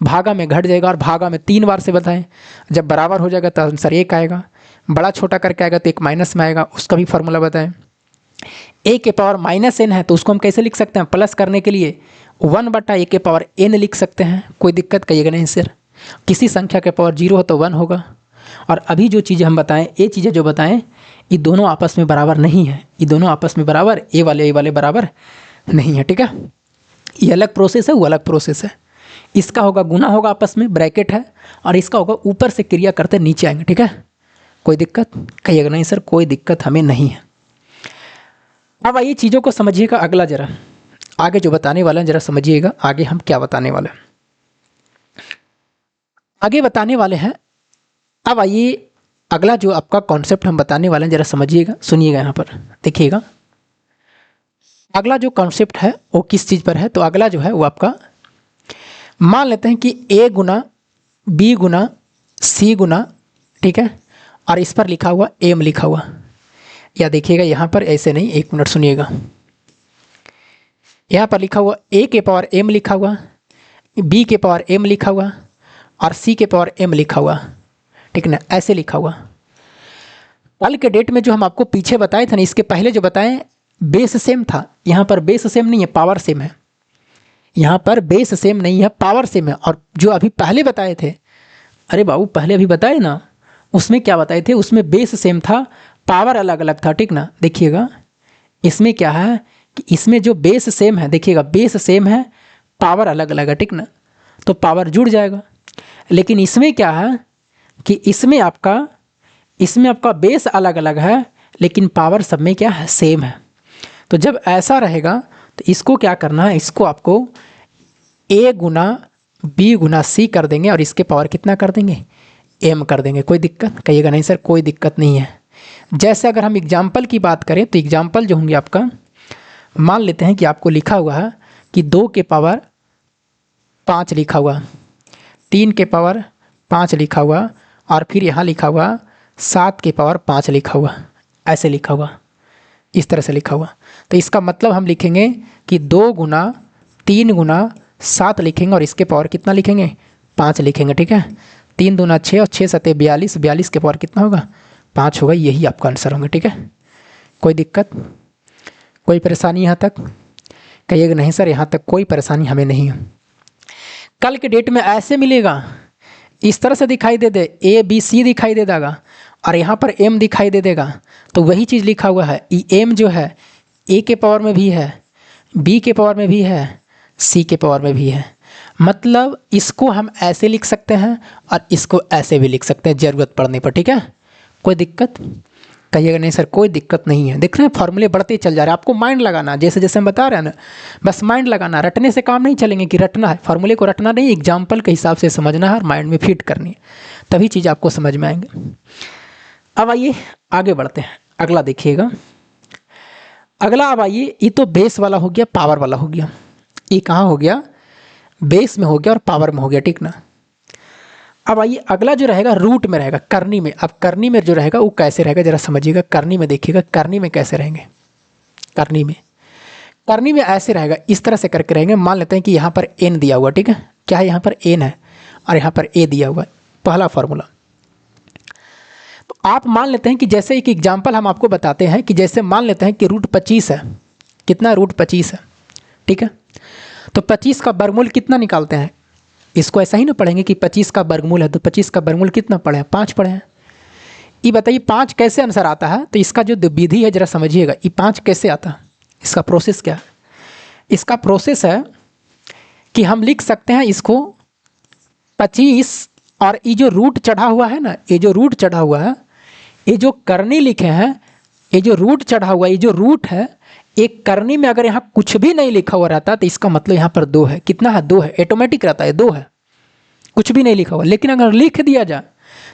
भागा में घट जाएगा और भागा में 3 बार से बताएं, जब बराबर हो जाएगा तो आंसर 1 आएगा। बड़ा छोटा करके आएगा तो 1 माइनस में आएगा, उसका भी फॉर्मूला बताएं। a के पावर माइनस n है तो उसको हम कैसे लिख सकते हैं, प्लस करने के लिए 1/a के पावर n लिख सकते हैं। कोई दिक्कत कहिएगा नहीं सर, किसी संख्या के पावर 0 हो तो 1 होगा। और अभी जो चीज़ें हम बताएं, ये चीज़ें जो बताएं, ये दोनों आपस में बराबर नहीं है, ये दोनों आपस में बराबर ए वाले बराबर नहीं है, ठीक है। ये अलग प्रोसेस है, वो अलग प्रोसेस है। इसका होगा गुना होगा आपस में, ब्रैकेट है, और इसका होगा ऊपर से क्रिया करते नीचे आएंगे, ठीक है। कोई दिक्कत कहिएगा नहीं सर, कोई दिक्कत हमें नहीं है। अब आइए चीज़ों को समझिएगा, अगला जरा आगे जो बताने वाला है जरा समझिएगा, आगे हम क्या बताने वाले हैं, आगे बताने वाले हैं। अब आइए अगला जो आपका कॉन्सेप्ट हम बताने वाले हैं जरा समझिएगा, सुनिएगा, यहाँ पर देखिएगा। अगला जो कॉन्सेप्ट है वो किस चीज़ पर है, तो अगला जो है वो आपका, मान लेते हैं कि a Guna b Guna c गुना, ठीक है, और इस पर लिखा हुआ m लिखा हुआ, या देखिएगा यहाँ पर ऐसे नहीं, 1 मिनट सुनिएगा। यहाँ पर लिखा हुआ a के पावर m लिखा हुआ, b के पावर m लिखा हुआ, और c के पावर m लिखा हुआ, ठीक ना, ऐसे लिखा हुआ। कल के डेट में जो हम आपको पीछे बताए थे ना, इसके पहले जो बताएं बेस सेम था, यहाँ पर बेस सेम नहीं है, पावर सेम है। यहाँ पर बेस सेम नहीं है, पावर सेम है। और जो अभी पहले बताए थे, अरे बाबू पहले अभी बताए ना, उसमें क्या बताए थे, उसमें बेस सेम था, पावर अलग अलग था, ठीक ना। देखिएगा इसमें क्या है कि इसमें जो बेस सेम है, देखिएगा बेस सेम है, पावर अलग अलग है, ठीक ना, तो पावर जुड़ जाएगा। लेकिन इसमें क्या है कि इसमें आपका बेस अलग अलग है, लेकिन पावर सब में क्या है, सेम है। तो जब ऐसा रहेगा तो इसको क्या करना है, इसको आपको a Guna b Guna c कर देंगे, और इसके पावर कितना कर देंगे, m कर देंगे। कोई दिक्कत कहिएगा नहीं सर, कोई दिक्कत नहीं है। जैसे अगर हम एग्जाम्पल की बात करें तो एग्जाम्पल जो होंगे आपका, मान लेते हैं कि आपको लिखा हुआ है कि 2 के पावर 5 लिखा हुआ, 3 के पावर 5 लिखा हुआ, और फिर यहाँ लिखा हुआ 7 के पावर 5 लिखा हुआ, ऐसे लिखा हुआ, इस तरह से लिखा हुआ। तो इसका मतलब हम लिखेंगे कि 2 गुना 3 गुना 7 लिखेंगे, और इसके पावर कितना लिखेंगे, 5 लिखेंगे, ठीक है। 3 दूना 6 और 6 सते 42, 42 के पावर कितना होगा, 5 होगा। यही आपका आंसर होंगे, ठीक है। कोई दिक्कत, कोई परेशानी यहाँ तक कहिएगा नहीं सर, यहाँ तक कोई परेशानी हमें नहीं है। कल के डेट में ऐसे मिलेगा, इस तरह से दिखाई दे ए बी सी दिखाई दे देगा, और यहाँ पर m दिखाई दे देगा, तो वही चीज़ लिखा हुआ है। m जो है a के पावर में भी है, b के पावर में भी है, c के पावर में भी है। मतलब इसको हम ऐसे लिख सकते हैं और इसको ऐसे भी लिख सकते हैं ज़रूरत पड़ने पर, ठीक है। कोई दिक्कत कहिएगा नहीं सर, कोई दिक्कत नहीं है। देख रहे हैं फॉर्मूले बढ़ते चल जा रहे हैं, आपको माइंड लगाना, जैसे जैसे हम बता रहे हैं ना, बस माइंड लगाना, रटने से काम नहीं चलेंगे कि रटना है, फॉर्मूले को रटना नहीं, एग्जाम्पल के हिसाब से समझना है और माइंड में फिट करनी है, तभी चीज़ आपको समझ में आएंगे। अब आइए आगे बढ़ते हैं, अगला देखिएगा। अगला अब आइए, ये तो बेस वाला हो गया, पावर वाला हो गया। ये कहाँ हो गया, बेस में हो गया और पावर में हो गया, ठीक ना। अब आइए अगला जो रहेगा रूट में रहेगा, करनी में। अब करनी में जो रहेगा वो कैसे रहेगा जरा समझिएगा। करनी में देखिएगा, करनी में कैसे रहेंगे, करनी में ऐसे रहेगा, इस तरह से करके रहेंगे। मान लेते हैं कि यहाँ पर n दिया हुआ, ठीक है, क्या है यहाँ पर n है, और यहाँ पर a दिया हुआ है, पहला फॉर्मूला। तो आप मान लेते हैं कि जैसे एक एग्जाम्पल हम आपको बताते हैं कि जैसे मान लेते हैं कि रूट 25 है, कितना, रूट 25 है, ठीक है। तो 25 का वर्गमूल कितना निकालते हैं, इसको ऐसा ही ना पढ़ेंगे कि 25 का वर्गमूल है, तो 25 का वर्गमूल कितना पढ़े हैं, 5 पढ़े हैं। ये बताइए 5 कैसे आंसर आता है, तो इसका जो विधि है जरा समझिएगा। ये 5 कैसे आता है, इसका प्रोसेस क्या है। इसका प्रोसेस है कि हम लिख सकते हैं इसको 25, और ये जो रूट चढ़ा हुआ है ना, ये जो रूट चढ़ा हुआ है, ये जो करनी लिखे हैं, ये जो रूट चढ़ा हुआ है, ये जो रूट है, एक करनी में अगर यहाँ कुछ भी नहीं लिखा हुआ रहता तो इसका मतलब यहाँ पर 2 है। कितना है? 2 है, ऑटोमेटिक रहता है 2 है, कुछ भी नहीं लिखा हुआ। लेकिन अगर लिख दिया जाए,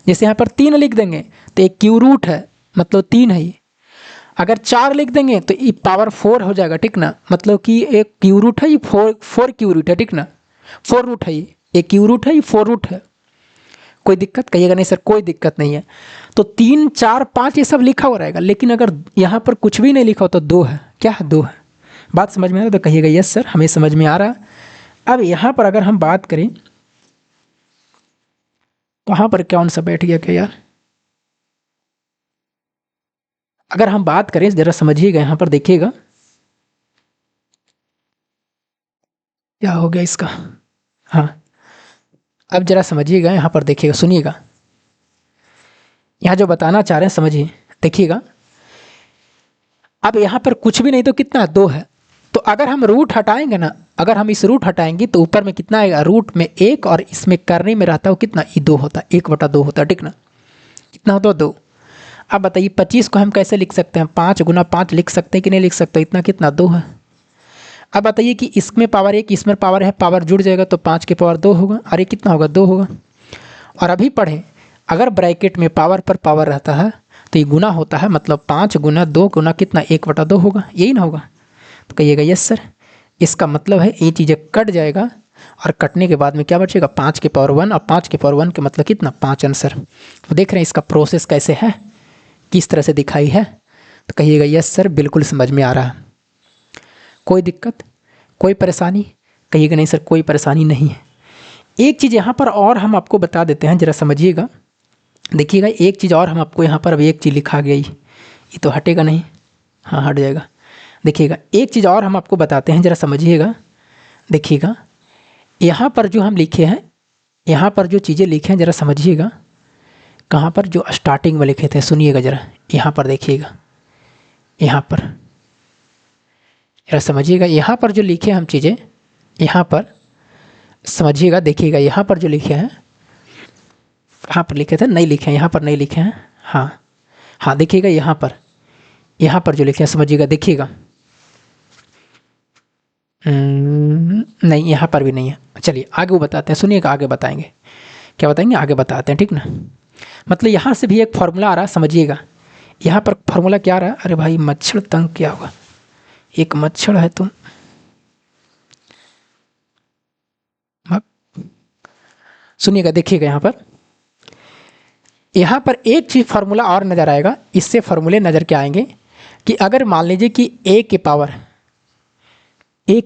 जैसे यहाँ पर 3 लिख देंगे तो एक क्यू रूट है, मतलब 3 है ये। अगर 4 लिख देंगे तो ये पावर 4 हो जाएगा, ठीक ना। मतलब कि एक क्यू रूट है, ये 4 क्यू रूट है, ठीक ना। 4 रूट है ये, एक क्यू रूट है, ये 4 रूट है। कोई दिक्कत? कहिएगा नहीं सर कोई दिक्कत नहीं है। तो 3 4 5 ये सब लिखा हुआ रहेगा, लेकिन अगर यहाँ पर कुछ भी नहीं लिखा हो तो 2 है। क्या है? 2 है। बात समझ में आ रहा है तो कहिएगा यस सर हमें समझ में आ रहा है। अब यहाँ पर अगर हम बात करें, कहाँ पर कौन सा बैठ गया क्या यार? अगर हम बात करें जरा समझिएगा, यहाँ पर देखिएगा क्या हो गया इसका। हाँ, अब जरा समझिएगा, यहाँ पर देखिएगा, सुनिएगा, यहाँ जो बताना चाह रहे हैं समझिए, देखिएगा। अब यहाँ पर कुछ भी नहीं तो कितना? 2 है। तो अगर हम रूट हटाएंगे ना, अगर हम इस रूट हटाएंगे तो ऊपर में कितना आएगा? रूट में 1 और इसमें करने में रहता है वो कितना? ये 2 होता है, 1/2 होता है, ठीक ना। कितना होता है? 2। अब बताइए 25 को हम कैसे लिख सकते हैं? 5 गुना 5 लिख सकते हैं कि नहीं लिख सकते? इतना कितना? 2 है। अब बताइए कि इसमें पावर 1, इसमें पावर है, पावर जुड़ जाएगा तो 5 के पावर 2 होगा, और ये कितना होगा? 2 होगा। और अभी पढ़ें, अगर ब्रैकेट में पावर पर पावर रहता है तो ये गुना होता है, मतलब 5 गुना 2 गुना कितना? 1/2 होगा, यही ना होगा। तो कहिएगा यस सर। इसका मतलब है ये चीज़ें कट जाएगा, और कटने के बाद में क्या बचेगा? 5 के पावर 1, और 5 के पावर 1 के मतलब कितना? 5 आंसर। तो देख रहे हैं इसका प्रोसेस कैसे है, किस तरह से दिखाई है। तो कहिएगा यस सर बिल्कुल समझ में आ रहा है। कोई दिक्कत, कोई परेशानी? कहिएगा नहीं सर कोई परेशानी नहीं है। एक चीज़ यहाँ पर और हम आपको बता देते हैं, ज़रा समझिएगा, देखिएगा। एक चीज़ और हम आपको यहाँ पर, अभी एक चीज़ लिखा गई, ये तो हटेगा नहीं, हाँ हट जाएगा। देखिएगा एक चीज़ और हम आपको बताते हैं, ज़रा समझिएगा। देखिएगा यहाँ पर जो हम लिखे हैं, यहाँ पर जो चीज़ें लिखे हैं ज़रा समझिएगा। कहाँ पर? जो स्टार्टिंग में लिखे थे, सुनिएगा ज़रा, यहाँ पर देखिएगा, यहाँ पर जरा समझिएगा। यहाँ पर जो लिखे हम चीज़ें, यहाँ पर समझिएगा, देखिएगा यहाँ पर जो लिखे हैं, कहाँ पर लिखे थे? नहीं लिखे हैं, यहाँ पर नहीं लिखे हैं। हाँ हाँ देखिएगा यहाँ पर जो लिखे हैं समझिएगा, देखिएगा। नहीं यहाँ पर भी नहीं है। चलिए आगे वो बताते हैं, सुनिएगा, आगे बताएंगे। क्या बताएंगे? आगे बताते हैं, ठीक ना। मतलब यहाँ से भी एक फार्मूला आ रहा है, समझिएगा। यहाँ पर फार्मूला क्या आ रहा है? अरे भाई मच्छर तंग क्या हुआ, एक मच्छर है तुम। सुनिएगा, देखिएगा यहाँ पर एक चीज़ फार्मूला और नज़र आएगा। इससे फार्मूले नज़र क्या आएंगे कि अगर मान लीजिए कि ए के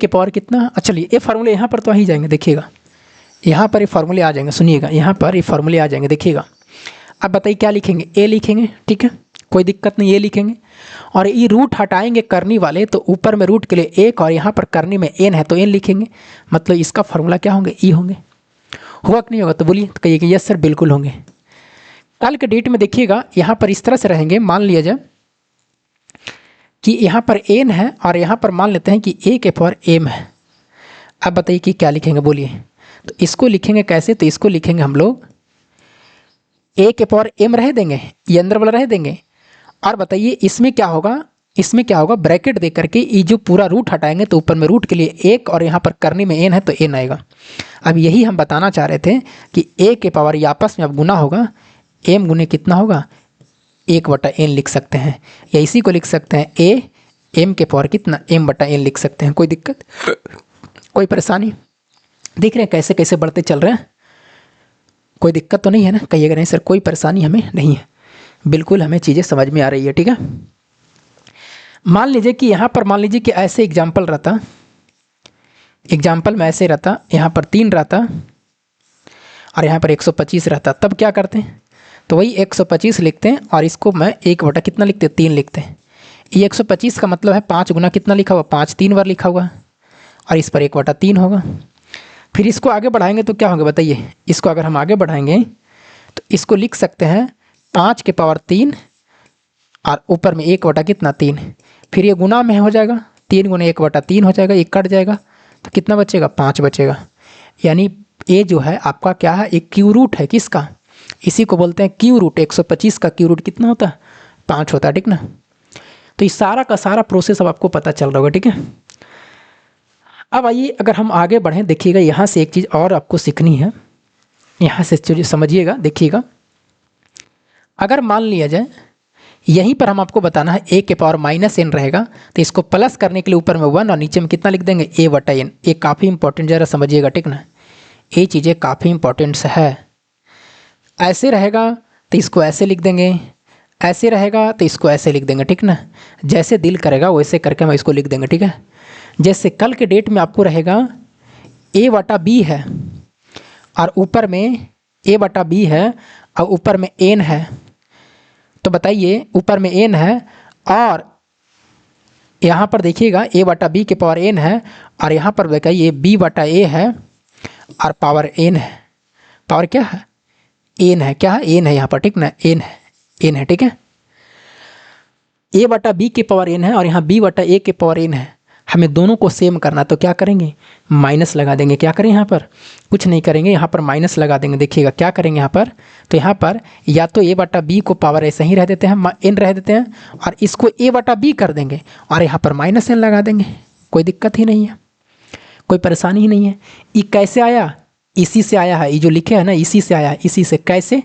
पावर कितना, चलिए ये फार्मूले यहाँ पर तो आ ही जाएंगे, देखिएगा यहाँ पर ये फार्मूले आ जाएंगे, सुनिएगा यहाँ पर ये फार्मूले आ जाएंगे, देखिएगा। अब बताइए क्या लिखेंगे? ए लिखेंगे, ठीक है, कोई दिक्कत नहीं, ए लिखेंगे। और ये रूट हटाएंगे करनी वाले, तो ऊपर में रूट के लिए 1 और यहाँ पर करनी में n है तो n लिखेंगे। मतलब इसका फार्मूला क्या होंगे? ई होंगे। हुआ कि नहीं होगा? तो बोलिए, तो कहिए कि यस सर बिल्कुल होंगे। कल के डेट में देखिएगा यहाँ पर इस तरह से रहेंगे। मान लिया जाए कि यहाँ पर n है और यहाँ पर मान लेते हैं कि a के पावर m है। अब बताइए कि क्या लिखेंगे? बोलिए। तो इसको लिखेंगे कैसे? तो इसको लिखेंगे हम लोग a के पावर m रह देंगे, ये अंदर वाला रह देंगे। और बताइए इसमें क्या होगा? इसमें क्या होगा? ब्रैकेट दे करके ये जो पूरा रूट हटाएंगे तो ऊपर में रूट के लिए 1 और यहाँ पर करने में n है तो n आएगा। अब यही हम बताना चाह रहे थे कि a के पावर ये आपस में अब गुना होगा, m गुने कितना होगा? 1/n लिख सकते हैं, या इसी को लिख सकते हैं a m के पावर कितना? m/n लिख सकते हैं। कोई दिक्कत, कोई परेशानी? देख रहे हैं कैसे कैसे बढ़ते चल रहे हैं, कोई दिक्कत तो नहीं है ना? कहिएगा नहीं सर कोई परेशानी हमें नहीं है, बिल्कुल हमें चीज़ें समझ में आ रही है, ठीक है। मान लीजिए कि यहाँ पर, मान लीजिए कि ऐसे एग्जाम्पल रहता, एग्जाम्पल में ऐसे रहता, यहाँ पर 3 रहता और यहाँ पर 125 रहता, तब क्या करते हैं? तो वही 125 लिखते हैं और इसको मैं 1 कितना लिखते हैं? 3 लिखते हैं। ये 125 का मतलब है 5 गुना कितना लिखा हुआ? 5 3 बार लिखा हुआ, और इस पर 1/3 होगा। फिर इसको आगे बढ़ाएंगे तो क्या होगा बताइए? इसको अगर हम आगे बढ़ाएंगे तो इसको लिख सकते हैं 5 के पावर 3 और ऊपर में 1/3। फिर ये गुना में हो जाएगा, 3 गुना 1/3 हो जाएगा, ये कट जाएगा तो कितना बचेगा? 5 बचेगा। यानी ये जो है आपका क्या है? एक क्यू रूट है, किसका? इसी को बोलते हैं क्यू रूट। 125 का क्यू रूट कितना होता है? 5 होता है, ठीक ना। तो इस सारा का सारा प्रोसेस अब आपको पता चल रहा होगा, ठीक है। अब आइए अगर हम आगे बढ़ें, देखिएगा यहाँ से एक चीज़ और आपको सीखनी है, यहाँ से समझिएगा, देखिएगा। अगर मान लिया जाए यहीं पर हम आपको बताना है a के पावर -n रहेगा, तो इसको प्लस करने के लिए ऊपर में 1 और नीचे में कितना लिख देंगे a/n। ये काफ़ी इंपॉर्टेंट ज़रा समझिएगा, ठीक ना, ये चीज़ें काफ़ी इंपॉर्टेंट है। ऐसे रहेगा तो इसको ऐसे लिख देंगे, ऐसे रहेगा तो इसको ऐसे लिख देंगे, ठीक ना, जैसे दिल करेगा वैसे करके हम इसको लिख देंगे, ठीक है। जैसे कल के डेट में आपको रहेगा a/b है और ऊपर में a/b है और ऊपर में n है, तो बताइए ऊपर में n है और यहाँ पर देखिएगा a/b के पावर n है और यहाँ पर बताइए b/a है और पावर n है। पावर क्या है? n है। क्या है? n है यहाँ पर, ठीक ना, n है, n है, ठीक है। a/b के पावर n है और यहाँ b/a के पावर n है। हमें दोनों को सेम करना, तो क्या करेंगे, माइनस लगा देंगे। क्या करें यहाँ पर? कुछ नहीं करेंगे, यहाँ पर माइनस लगा देंगे। देखिएगा क्या करेंगे यहाँ पर, तो यहाँ पर या तो a/b को पावर ऐसे ही रह देते हैं, n रह देते हैं, और इसको a/b कर देंगे और यहाँ पर -n लगा देंगे। कोई दिक्कत ही नहीं है, कोई परेशानी ही नहीं है। ये कैसे आया? इसी से आया है, ये जो लिखे है ना, इसी से आया है। इसी से कैसे?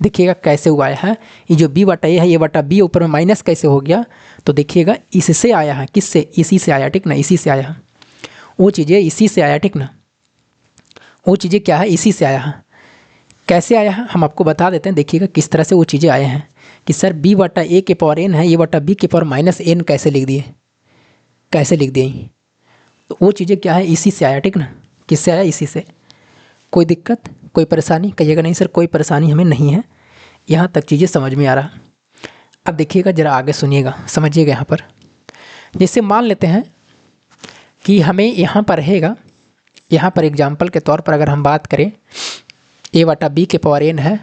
देखिएगा कैसे हुआ है। ये जो b/a है, a/b ऊपर में माइनस कैसे हो गया, तो देखिएगा इससे आया है। किससे? इसी से आया, ठीक ना, इसी से आया है। वो चीज़ें इसी से आया, ठीक ना, वो चीज़ें क्या है, इसी से आया है। कैसे आया है हम आपको बता देते हैं। देखिएगा किस तरह से वो चीज़ें आए हैं कि सर b/a के पावर n है, a/b के पावर -n कैसे लिख दिए, कैसे लिख दिए। तो वो चीज़ें क्या है, इसी से आया, ठीक ना। किससे आया? इसी से। कोई दिक्कत, कोई परेशानी? कहिएगा नहीं सर कोई परेशानी हमें नहीं है, यहाँ तक चीज़ें समझ में आ रहा। अब देखिएगा ज़रा आगे सुनिएगा, समझिएगा। यहाँ पर जैसे मान लेते हैं कि हमें यहाँ पर रहेगा, यहाँ पर एग्जाम्पल के तौर पर अगर हम बात करें, a/b के पावर n है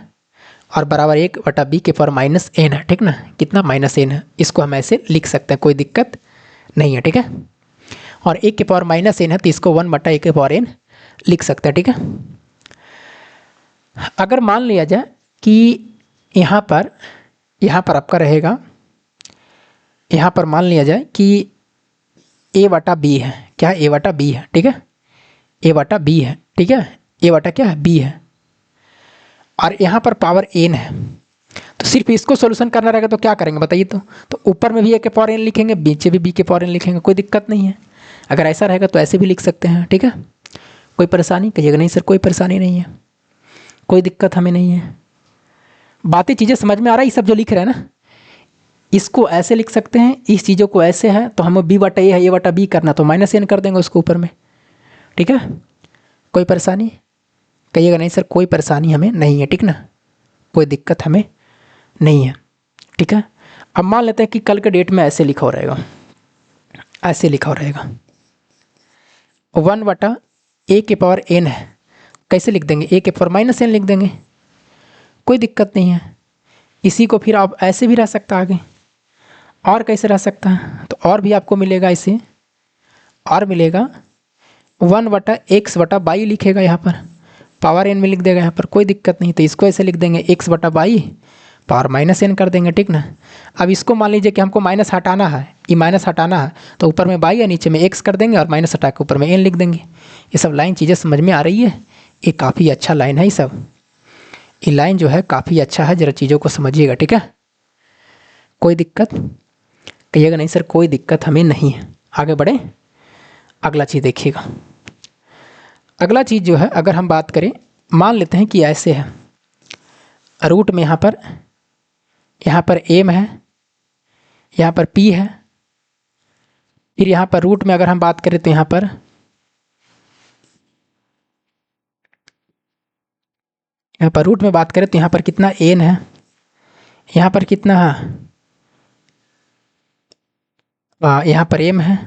और बराबर 1/b के पावर -n है, ठीक ना। कितना? -n है। इसको हम ऐसे लिख सकते हैं, कोई दिक्कत नहीं है, ठीक है। और 1 के पावर -n है तो इसको 1/a के पावर n लिख सकते हैं, ठीक है। अगर मान लिया जाए कि यहाँ पर आपका रहेगा, यहाँ पर मान लिया जाए कि a/b है। क्या? a/b है, ठीक है, a/b है, ठीक है, a/ क्या है? b है और यहाँ पर पावर n है। तो सिर्फ इसको सोल्यूशन करना रहेगा तो क्या करेंगे बताइए। तो ऊपर में भी a के पावर n लिखेंगे, नीचे भी b के पावर n लिखेंगे, कोई दिक्कत नहीं है। अगर ऐसा रहेगा तो ऐसे भी लिख सकते हैं, ठीक है। कोई परेशानी? कहिएगा नहीं सर कोई परेशानी नहीं है, कोई दिक्कत हमें नहीं है। बातें चीज़ें समझ में आ रहा है? ये सब जो लिख रहे हैं ना, इसको ऐसे लिख सकते हैं, इस चीज़ों को ऐसे है, तो हमें b/a है, a/b करना, तो -n कर देंगे उसको ऊपर में, ठीक है। कोई परेशानी? कहिएगा नहीं सर कोई परेशानी हमें नहीं है, ठीक ना, कोई दिक्कत हमें नहीं है, ठीक है। अब मान लेते हैं कि कल के डेट में ऐसे लिखा हो रहेगा, ऐसे लिखा हो रहेगा 1/a के पावर n है। कैसे लिख देंगे? a के पावर -n लिख देंगे, कोई दिक्कत नहीं है। इसी को फिर आप ऐसे भी रह सकता है आगे, और कैसे रह सकता है, तो और भी आपको मिलेगा, इसे और मिलेगा 1/x/y लिखेगा, यहाँ पर पावर n में लिख देगा यहाँ पर, कोई दिक्कत नहीं। तो इसको ऐसे लिख देंगे x/y पावर -n कर देंगे, ठीक ना। अब इसको मान लीजिए कि हमको माइनस हटाना है, ये माइनस हटाना है, तो ऊपर में y है, नीचे में x कर देंगे और माइनस हटा के ऊपर में n लिख देंगे। ये सब लाइन चीज़ें समझ में आ रही है? ये काफ़ी अच्छा लाइन है, ये सब ये लाइन जो है काफ़ी अच्छा है, ज़रा चीज़ों को समझिएगा, ठीक है। कोई दिक्कत? कहिएगा नहीं सर कोई दिक्कत हमें नहीं है। आगे बढ़े, अगला चीज़ देखिएगा। अगला चीज़ जो है, अगर हम बात करें, मान लेते हैं कि ऐसे है, रूट में यहाँ पर m है, यहाँ पर p है, फिर यहाँ पर रूट में अगर हम बात करें तो यहाँ पर रूट में बात करें तो यहाँ पर कितना n है, यहाँ पर कितना है, यहाँ पर m है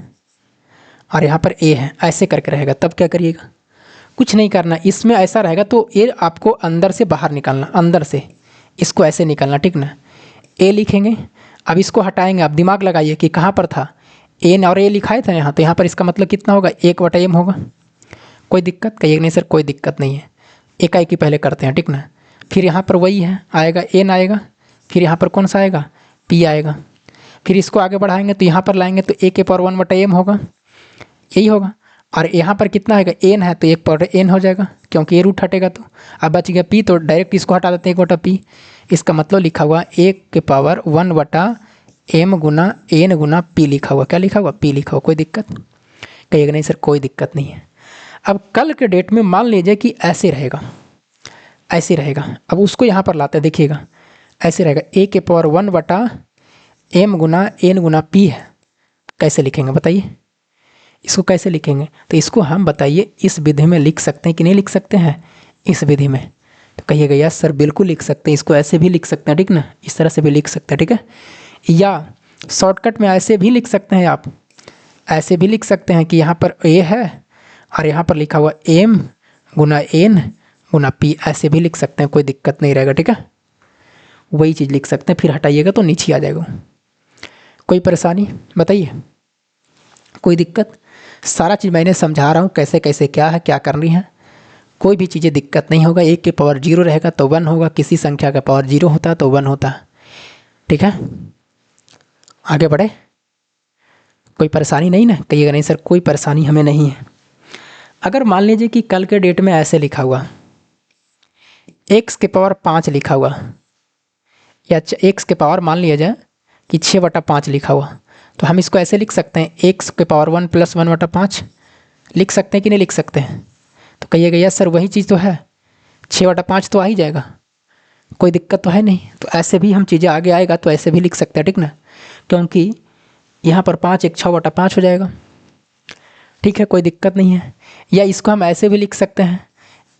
और यहाँ पर a है। ऐसे करके रहेगा, तब क्या करिएगा, कुछ नहीं करना। इसमें ऐसा रहेगा तो ये आपको अंदर से बाहर निकालना, अंदर से इसको ऐसे निकालना, ठीक ना। a लिखेंगे, अब इसको हटाएंगे, आप दिमाग लगाइए कि कहाँ पर था n और a लिखाए थे यहाँ, तो यहाँ पर इसका मतलब कितना होगा, 1/m होगा। कोई दिक्कत? कहिए नहीं सर कोई दिक्कत नहीं है, एक ही पहले करते हैं, ठीक ना। फिर यहाँ पर वही है, आएगा n आएगा, फिर यहाँ पर कौन सा आएगा, p आएगा, फिर इसको आगे बढ़ाएंगे तो यहाँ पर लाएंगे तो ए के पावर 1/m होगा, यही होगा। और यहाँ पर कितना आएगा, n है तो 1/n हो जाएगा, क्योंकि ये रूट हटेगा। तो अब बच गया p, तो डायरेक्ट इसको हटा देते हैं 1/p। इसका मतलब लिखा हुआ 1 के पावर 1/m गुना n गुना p लिखा हुआ। क्या लिखा हुआ, p लिखा हुआ। कोई दिक्कत कहिएगा नहीं सर, कोई दिक्कत नहीं है। अब कल के डेट में मान लीजिए कि ऐसे रहेगा, ऐसे रहेगा। अब उसको यहाँ पर लाते हैं, देखिएगा ऐसे रहेगा, a के पावर 1/m गुना n गुना p है। कैसे लिखेंगे बताइए, इसको कैसे लिखेंगे? तो इसको हम बताइए इस विधि में लिख सकते हैं कि नहीं लिख सकते हैं, इस विधि में? तो कहिएगा यस सर बिल्कुल लिख सकते हैं। इसको ऐसे भी लिख सकते हैं, ठीक ना, इस तरह से भी लिख सकते हैं, ठीक है। या शॉर्टकट में ऐसे भी लिख सकते हैं, आप ऐसे भी लिख सकते हैं कि यहाँ पर a है और यहाँ पर लिखा हुआ m गुना n गुना p, ऐसे भी लिख सकते हैं, कोई दिक्कत नहीं रहेगा, ठीक है। वही चीज़ लिख सकते हैं, फिर हटाइएगा तो नीचे आ जाएगा। कोई परेशानी बताइए, कोई दिक्कत? सारा चीज़ मैंने समझा रहा हूँ कैसे कैसे क्या है, क्या करनी है। कोई भी चीज़ें दिक्कत नहीं होगा। 1 के पावर 0 रहेगा तो 1 होगा, किसी संख्या का पावर 0 होता है तो 1 होता है, ठीक है। आगे बढ़े, कोई परेशानी नहीं ना? कहिएगा नहीं सर कोई परेशानी हमें नहीं है। अगर मान लीजिए कि कल के डेट में ऐसे लिखा हुआ x के पावर 5 लिखा हुआ, या x के पावर मान लिया जाए कि 6/5 लिखा हुआ, तो हम इसको ऐसे लिख सकते हैं x के पावर 1 + 1/5 लिख सकते हैं कि नहीं लिख सकते हैं? तो कहिएगा यस सर वही चीज़ तो है, 6/5 तो आ ही जाएगा, कोई दिक्कत तो है नहीं। तो ऐसे भी हम चीज़ें आगे आएगा तो ऐसे भी लिख सकते हैं, ठीक ना, क्योंकि यहाँ पर 5 = 6/5 हो जाएगा, ठीक है, कोई दिक्कत नहीं है। या इसको हम ऐसे भी लिख सकते हैं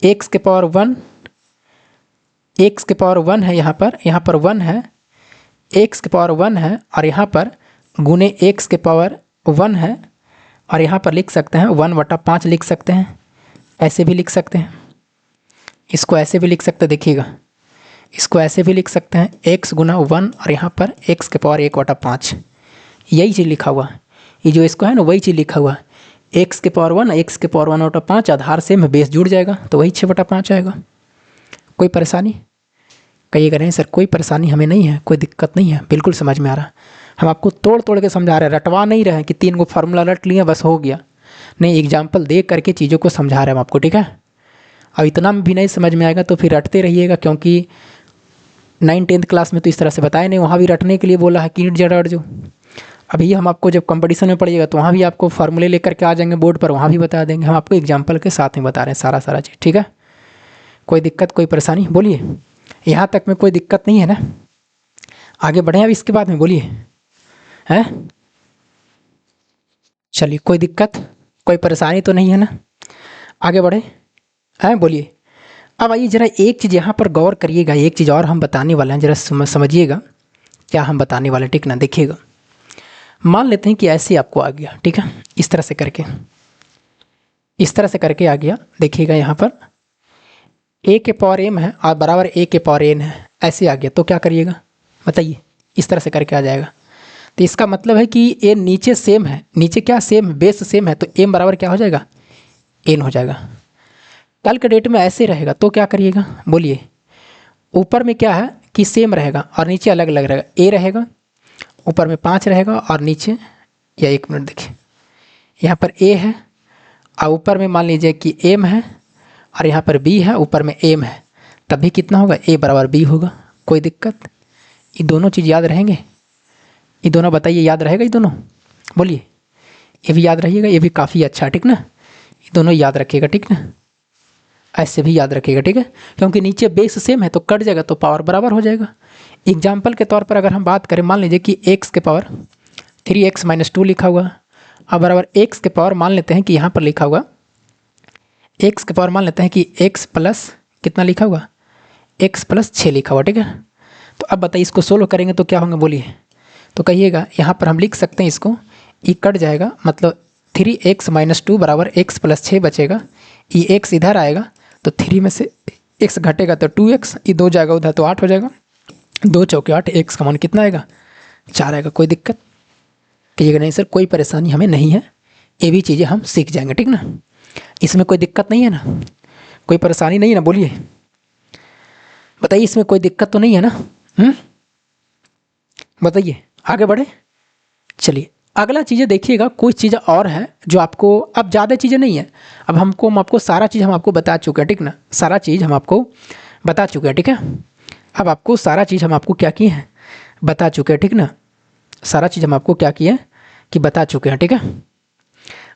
x के पावर 1, x के पावर 1 है, यहाँ पर 1 है, x के पावर 1 है और यहाँ पर गुने x के पावर 1 है, और यहाँ पर लिख सकते हैं 1/5 लिख सकते हैं, ऐसे भी लिख सकते हैं। इसको ऐसे भी लिख सकते हैं, देखिएगा इसको ऐसे भी लिख सकते हैं x गुना 1 और यहाँ पर x के पावर 1/5, यही चीज़ लिखा हुआ है। ये जो इसको है ना वही चीज़ लिखा हुआ है, x के पावर 1 x के पावर 1/5, आधार से में बेस जुड़ जाएगा तो वही 6/5 आएगा। कोई परेशानी? कहिएगा नहीं सर कोई परेशानी हमें नहीं है, कोई दिक्कत नहीं है, बिल्कुल समझ में आ रहा है। हम आपको तोड़ तोड़ के समझा रहे हैं, रटवा नहीं रहे हैं कि 3 फार्मूला रट लिए बस हो गया, नहीं, एग्जाम्पल दे करके चीज़ों को समझा रहे हैं हम आपको, ठीक है। अब इतना भी नहीं समझ में आएगा तो फिर रटते रहिएगा, क्योंकि 9th-10th क्लास में तो इस तरह से बताया नहीं, वहाँ भी रटने के लिए बोला है कीट जड़ जो। अभी हम आपको जब कंपटीशन में पढ़िएगा तो वहाँ भी आपको फार्मूले लेकर के आ जाएंगे बोर्ड पर, वहाँ भी बता देंगे। हम आपको एग्जाम्पल के साथ में बता रहे हैं सारा चीज़, ठीक है। कोई दिक्कत कोई परेशानी बोलिए, यहाँ तक में कोई दिक्कत नहीं है ना? आगे बढ़ें अब इसके बाद में, बोलिए हैं, चलिए कोई दिक्कत कोई परेशानी तो नहीं है ना? आगे बढ़े हैं, बोलिए। अब आइए ज़रा एक चीज़ यहाँ पर गौर करिएगा, एक चीज़ और हम बताने वाले हैं, ज़रा समझिएगा क्या हम बताने वाले, ठीक ना। देखिएगा मान लेते हैं कि ऐसे आपको आ गया, ठीक है, इस तरह से करके, इस तरह से करके आ गया। देखिएगा यहाँ पर a के पावर m है और बराबर a के पावर n है, ऐसे आ गया तो क्या करिएगा बताइए? इस तरह से करके आ जाएगा। तो इसका मतलब है कि a नीचे सेम है, नीचे क्या सेम है, बेस सेम है, तो m बराबर क्या हो जाएगा, n हो जाएगा। कल के डेट में ऐसे रहेगा तो क्या करिएगा बोलिए? ऊपर में क्या है कि सेम रहेगा और नीचे अलग अलग रहेगा, a रहेगा ऊपर में 5 रहेगा और नीचे, या 1 मिनट देखिए, यहाँ पर a है और ऊपर में मान लीजिए कि m है और यहाँ पर b है, ऊपर में m है, तभी कितना होगा, a बराबर b होगा। कोई दिक्कत? ये दोनों चीज़ याद रहेंगे, ये दोनों बताइए याद रहेगा, ये दोनों बोलिए, ये भी याद रहिएगा, ये भी काफ़ी अच्छा, ठीक ना, ये दोनों याद रखिएगा, ठीक ना, ऐसे भी याद रखिएगा, ठीक है, क्योंकि नीचे बेस सेम है तो कट जाएगा तो पावर बराबर हो जाएगा। एग्जाम्पल के तौर पर अगर हम बात करें, मान लीजिए कि x के पावर 3x - 2 लिखा हुआ, अब बराबर x के पावर मान लेते हैं कि यहाँ पर लिखा हुआ x के पावर मान लेते हैं कि x प्लस कितना लिखा हुआ, x प्लस 6 लिखा हुआ, ठीक है। तो अब बताइए इसको सोल्व करेंगे तो क्या होंगे बोलिए? तो कहिएगा यहाँ पर हम लिख सकते हैं इसको, ये कट जाएगा, मतलब 3x - 2 बराबर x प्लस 6 बचेगा, ये x इधर आएगा तो 3 में से x घटेगा तो 2x, ये 2 जाएगा उधर तो 8 हो जाएगा, 2 चौके 8, x का मान कितना आएगा, 4 आएगा। कोई दिक्कत? कहिएगा नहीं सर कोई परेशानी हमें नहीं है, ये भी चीज़ें हम सीख जाएंगे, ठीक ना, इसमें कोई दिक्कत नहीं है ना, कोई परेशानी नहीं है ना, बोलिए बताइए, इसमें कोई दिक्कत तो नहीं है ना? बताइए आगे बढ़े, चलिए अगला चीज़ें देखिएगा, कुछ चीज़ें और है जो आपको, अब ज़्यादा चीज़ें नहीं है, अब हम आपको सारा चीज़ हम आपको बता चुके हैं, ठीक ना, सारा चीज़ हम आपको बता चुके हैं, ठीक है। अब आपको सारा चीज़ हम आपको क्या किए हैं, बता चुके हैं, ठीक ना, सारा चीज़ हम आपको क्या किए हैं कि बता चुके हैं, ठीक है।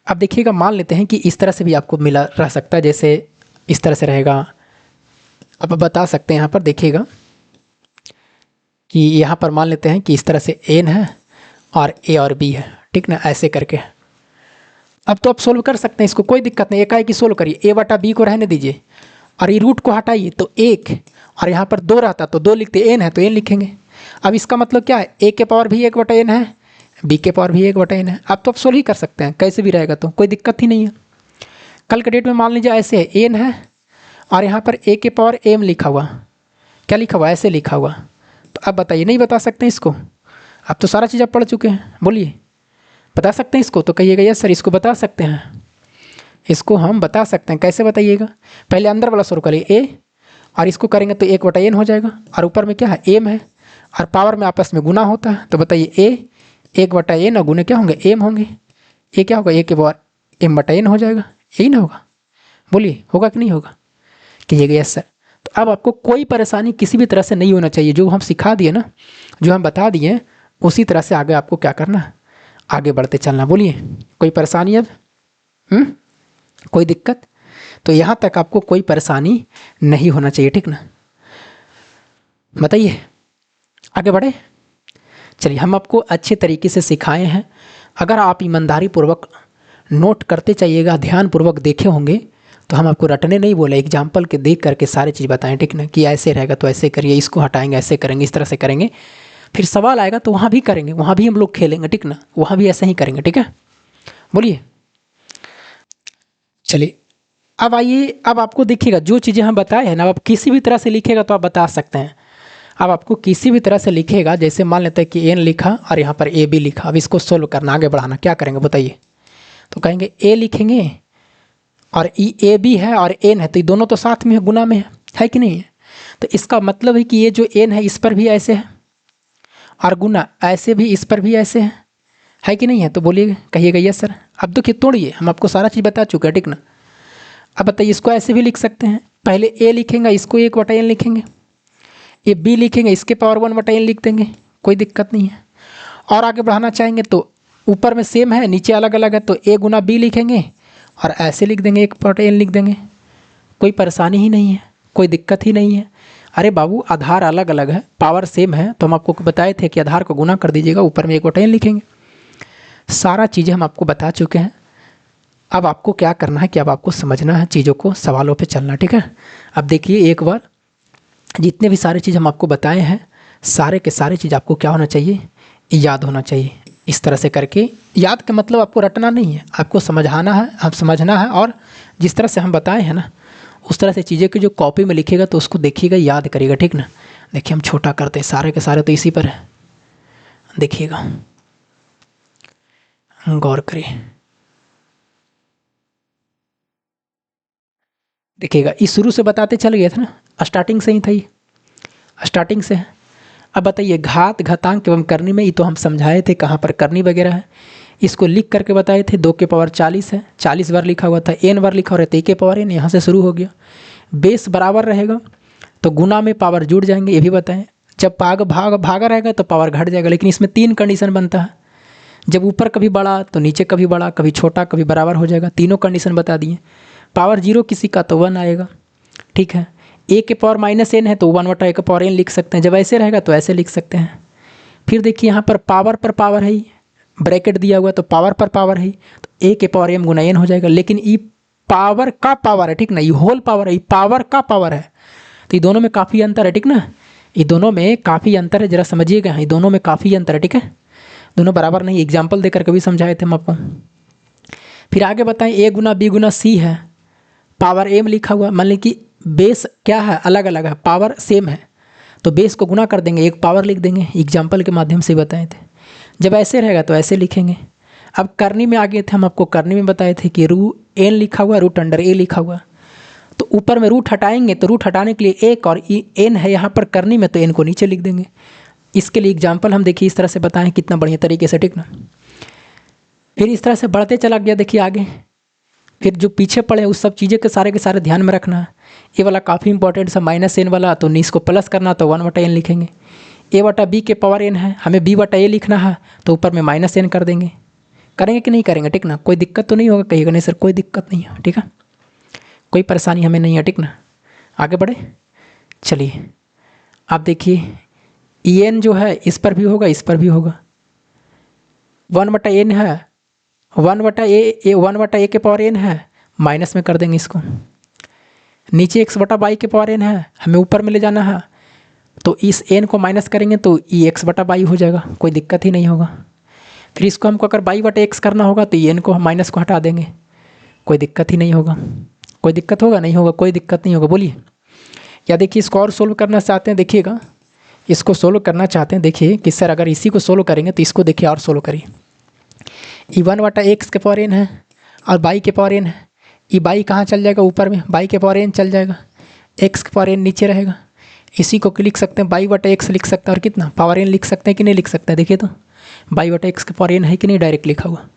अब देखिएगा, मान लेते हैं कि इस तरह से भी आपको मिला रह सकता है, जैसे इस तरह से रहेगा। अब आप बता सकते हैं यहाँ पर देखिएगा कि यहाँ पर मान लेते हैं कि इस तरह से एन है और ए और बी है, ठीक ना, ऐसे करके। अब तो आप सोल्व कर सकते हैं इसको, कोई दिक्कत नहीं, एकाएक ही सोल्व करिए, ए बटा बी को रहने दीजिए और ये रूट को हटाइए तो एक, और यहाँ पर दो रहता तो दो लिखते, एन है तो एन लिखेंगे। अब इसका मतलब क्या है, ए के पावर भी एक बटा एन है, बी के पावर भी एक बटा एन है। अब तो आप सोल्व ही कर सकते हैं, कैसे भी रहेगा तो कोई दिक्कत ही नहीं है। कल के डेट में मान लीजिए ऐसे है, एन है और यहाँ पर ए के पावर एम लिखा हुआ, क्या लिखा हुआ, ऐसे लिखा हुआ। तो अब बताइए, नहीं बता सकते इसको, अब तो सारा चीज़ आप पढ़ चुके हैं, बोलिए बता सकते हैं इसको, तो कहिएगा यस सर इसको बता सकते हैं, इसको हम बता सकते हैं। कैसे बताइएगा, पहले अंदर वाला शुरू करिए ए, और इसको करेंगे तो एक बटा एन हो जाएगा, और ऊपर में क्या है, एम है, और पावर में आपस में गुना होता है, तो बताइए ए एक बटा एन और गुने क्या होंगे, एम होंगे, ये क्या होगा, ए के पावर एम बटा एन हो जाएगा, यही ना होगा, बोलिए होगा कि नहीं होगा, कहिएगा यस सर। तो अब आपको कोई परेशानी किसी भी तरह से नहीं होना चाहिए, जो हम सिखा दिए ना, जो हम बता दिए उसी तरह से आगे आपको क्या करना, आगे बढ़ते चलना। बोलिए कोई परेशानी अब, कोई दिक्कत, तो यहाँ तक आपको कोई परेशानी नहीं होना चाहिए, ठीक ना, बताइए आगे बढ़े। चलिए हम आपको अच्छे तरीके से सिखाए हैं, अगर आप ईमानदारी पूर्वक नोट करते चाहिएगा, ध्यान पूर्वक देखे होंगे, तो हम आपको रटने नहीं बोले, एग्जाम्पल के देख करके सारी चीज़ बताएं, ठीक ना, कि ऐसे रहेगा तो ऐसे करिए, इसको हटाएंगे ऐसे करेंगे, इस तरह से करेंगे, फिर सवाल आएगा तो वहाँ भी करेंगे, वहाँ भी हम लोग खेलेंगे, ठीक ना, वहाँ भी ऐसे ही करेंगे, ठीक है, बोलिए। चलिए अब आइए, अब आपको देखिएगा जो चीज़ें हम बताए हैं ना, अब आप किसी भी तरह से लिखेगा तो आप बता सकते हैं। अब आपको किसी भी तरह से लिखेगा, जैसे मान लेते हैं कि एन लिखा और यहाँ पर ए बी लिखा, अब इसको सोल्व करना, आगे बढ़ाना, क्या करेंगे बताइए, तो कहेंगे ए लिखेंगे और ई ए बी है और एन है, तो ये दोनों तो साथ में है, गुना में है कि नहीं है, तो इसका मतलब है कि ये जो एन है इस पर भी ऐसे है और गुना ऐसे भी इस पर भी ऐसे है कि नहीं है, तो बोलिए कहिएगा यस सर। अब देखिए तोड़िए, हम आपको सारा चीज़ बता चुके हैं, ठीक ना। अब बताइए इसको ऐसे भी लिख सकते हैं, पहले ए लिखेंगे, इसको एक बटा एन लिखेंगे, ये बी लिखेंगे, इसके पावर वन बटा एन लिख देंगे, कोई दिक्कत नहीं है। और आगे बढ़ाना चाहेंगे तो ऊपर में सेम है, नीचे अलग अलग है, तो ए गुना बी लिखेंगे और ऐसे लिख देंगे, एक बटा एन लिख देंगे, कोई परेशानी ही नहीं है, कोई दिक्कत ही नहीं है। अरे बाबू आधार अलग अलग है, पावर सेम है, तो हम आपको बताए थे कि आधार को गुना कर दीजिएगा, ऊपर में एक बटा एन लिखेंगे। सारा चीज़ें हम आपको बता चुके हैं। अब आपको क्या करना है कि अब आपको समझना है चीज़ों को, सवालों पे चलना, ठीक है। अब देखिए एक बार, जितने भी सारी चीज़ हम आपको बताए हैं, सारे के सारे चीज़ आपको क्या होना चाहिए, याद होना चाहिए। इस तरह से करके, याद का मतलब आपको रटना नहीं है, आपको समझाना है, आप समझना है, और जिस तरह से हम बताए हैं ना उस तरह से चीज़ें की जो कॉपी में लिखेगा तो उसको देखिएगा, याद करिएगा, ठीक ना। देखिए हम छोटा करते हैं, सारे के सारे तो इसी पर है, देखिएगा गौर करिए, देखिएगा इस शुरू से बताते चल गए थे ना, स्टार्टिंग से ही था ये, स्टार्टिंग से है। अब बताइए घात घातांक एवं करनी में, ये तो हम समझाए थे कहाँ पर करनी वगैरह है, इसको लिख करके बताए थे, 2 के पावर 40 है, 40 बार लिखा हुआ था, एन बार लिखा हो रहा है, 1 के पावर एन, यहाँ से शुरू हो गया। बेस बराबर रहेगा तो गुना में पावर जुड़ जाएंगे, ये भी बताएं। जब भागा रहेगा तो पावर घट जाएगा, लेकिन इसमें 3 कंडीशन बनता है, जब ऊपर कभी बड़ा तो नीचे कभी बड़ा, कभी छोटा, कभी बराबर हो जाएगा, तीनों कंडीशन बता दिए। पावर 0 किसी का तो 1 आएगा, ठीक है। ए के पावर माइनस एन है तो 1 बटा ए के पावर एन लिख सकते हैं, जब ऐसे रहेगा तो ऐसे लिख सकते हैं। फिर देखिए यहाँ पर पावर है, ब्रैकेट दिया हुआ तो पावर पर पावर है, तो ए के पावर एम गुना एन हो जाएगा, लेकिन ये पावर का पावर है, ठीक ना, ये होल पावर है, ये पावर का पावर है, तो ये दोनों में काफ़ी अंतर है, ठीक ना, ये दोनों में काफ़ी अंतर है, जरा समझिएगा, ये दोनों में काफ़ी अंतर है, ठीक है, दोनों बराबर नहीं। एग्जाम्पल देकर के भी समझाए थे हम आपको। फिर आगे बताएं, ए गुना बी गुना सी है, पावर एम लिखा हुआ, मान ली कि बेस क्या है, अलग अलग है, पावर सेम है, तो बेस को गुना कर देंगे, एक पावर लिख देंगे, एग्जाम्पल के माध्यम से बताए थे। जब ऐसे रहेगा तो ऐसे लिखेंगे। अब करनी में आगे थे, हम आपको करनी में बताए थे कि रू एन लिखा हुआ, रूट अंडर ए लिखा हुआ, तो ऊपर में रूट हटाएंगे, तो रूट हटाने के लिए एक और एन है यहाँ पर करनी में, तो एन को नीचे लिख देंगे, इसके लिए एग्जाम्पल हम देखिए इस तरह से बताएं कितना बढ़िया तरीके से, ठीक ना। फिर इस तरह से बढ़ते चला गया, देखिए आगे। फिर जो पीछे पड़े उस सब चीज़ें के सारे ध्यान में रखना है। ये वाला काफ़ी इंपॉर्टेंट सा माइनस एन वाला, तो इसको प्लस करना तो 1/n लिखेंगे। ए बटा बी के पावर एन है, हमें बी बटा ए लिखना है, तो ऊपर में माइनस एन कर देंगे। करेंगे कि नहीं करेंगे, ठीक ना। कोई दिक्कत तो नहीं होगा, कहिएगा नहीं सर कोई दिक्कत नहीं है, ठीक है, कोई परेशानी हमें नहीं है, ठीक ना। आगे बढ़े, चलिए आप देखिए ई एन जो है इस पर भी होगा, इस पर भी होगा। 1/n है, 1/a के पावर एन है, माइनस में कर देंगे इसको। नीचे x बटा बाई के पावर एन है, हमें ऊपर में ले जाना है, तो इस n को माइनस करेंगे तो ई एक्स बटा बाई हो जाएगा, कोई दिक्कत ही नहीं होगा। फिर इसको हमको अगर बाई बटा एक्स करना होगा तो n को हम माइनस को हटा देंगे, कोई दिक्कत ही नहीं होगा। कोई दिक्कत होगा, नहीं होगा, कोई दिक्कत नहीं होगा, बोलिए। या देखिए इसको और सोल्व करना चाहते हैं, देखिएगा इसको सोल्व करना चाहते हैं, देखिए कि सर अगर इसी को सोल्व करेंगे तो इसको देखिए और सोल्व करिए। ई 1/x के पावर एन है और बाई के पावर एन है, ई बाई कहाँ चल जाएगा, ऊपर में, बाई के पावर एन चल जाएगा, एक्स के पावर एन नीचे रहेगा। इसी को लिख सकते हैं बाई बटा एक्स लिख सकते हैं, और कितना पावर एन लिख सकते हैं कि नहीं लिख सकते हैं, देखिए तो बाई बटा एक्स के पावर एन है कि नहीं डायरेक्ट लिखा हुआ।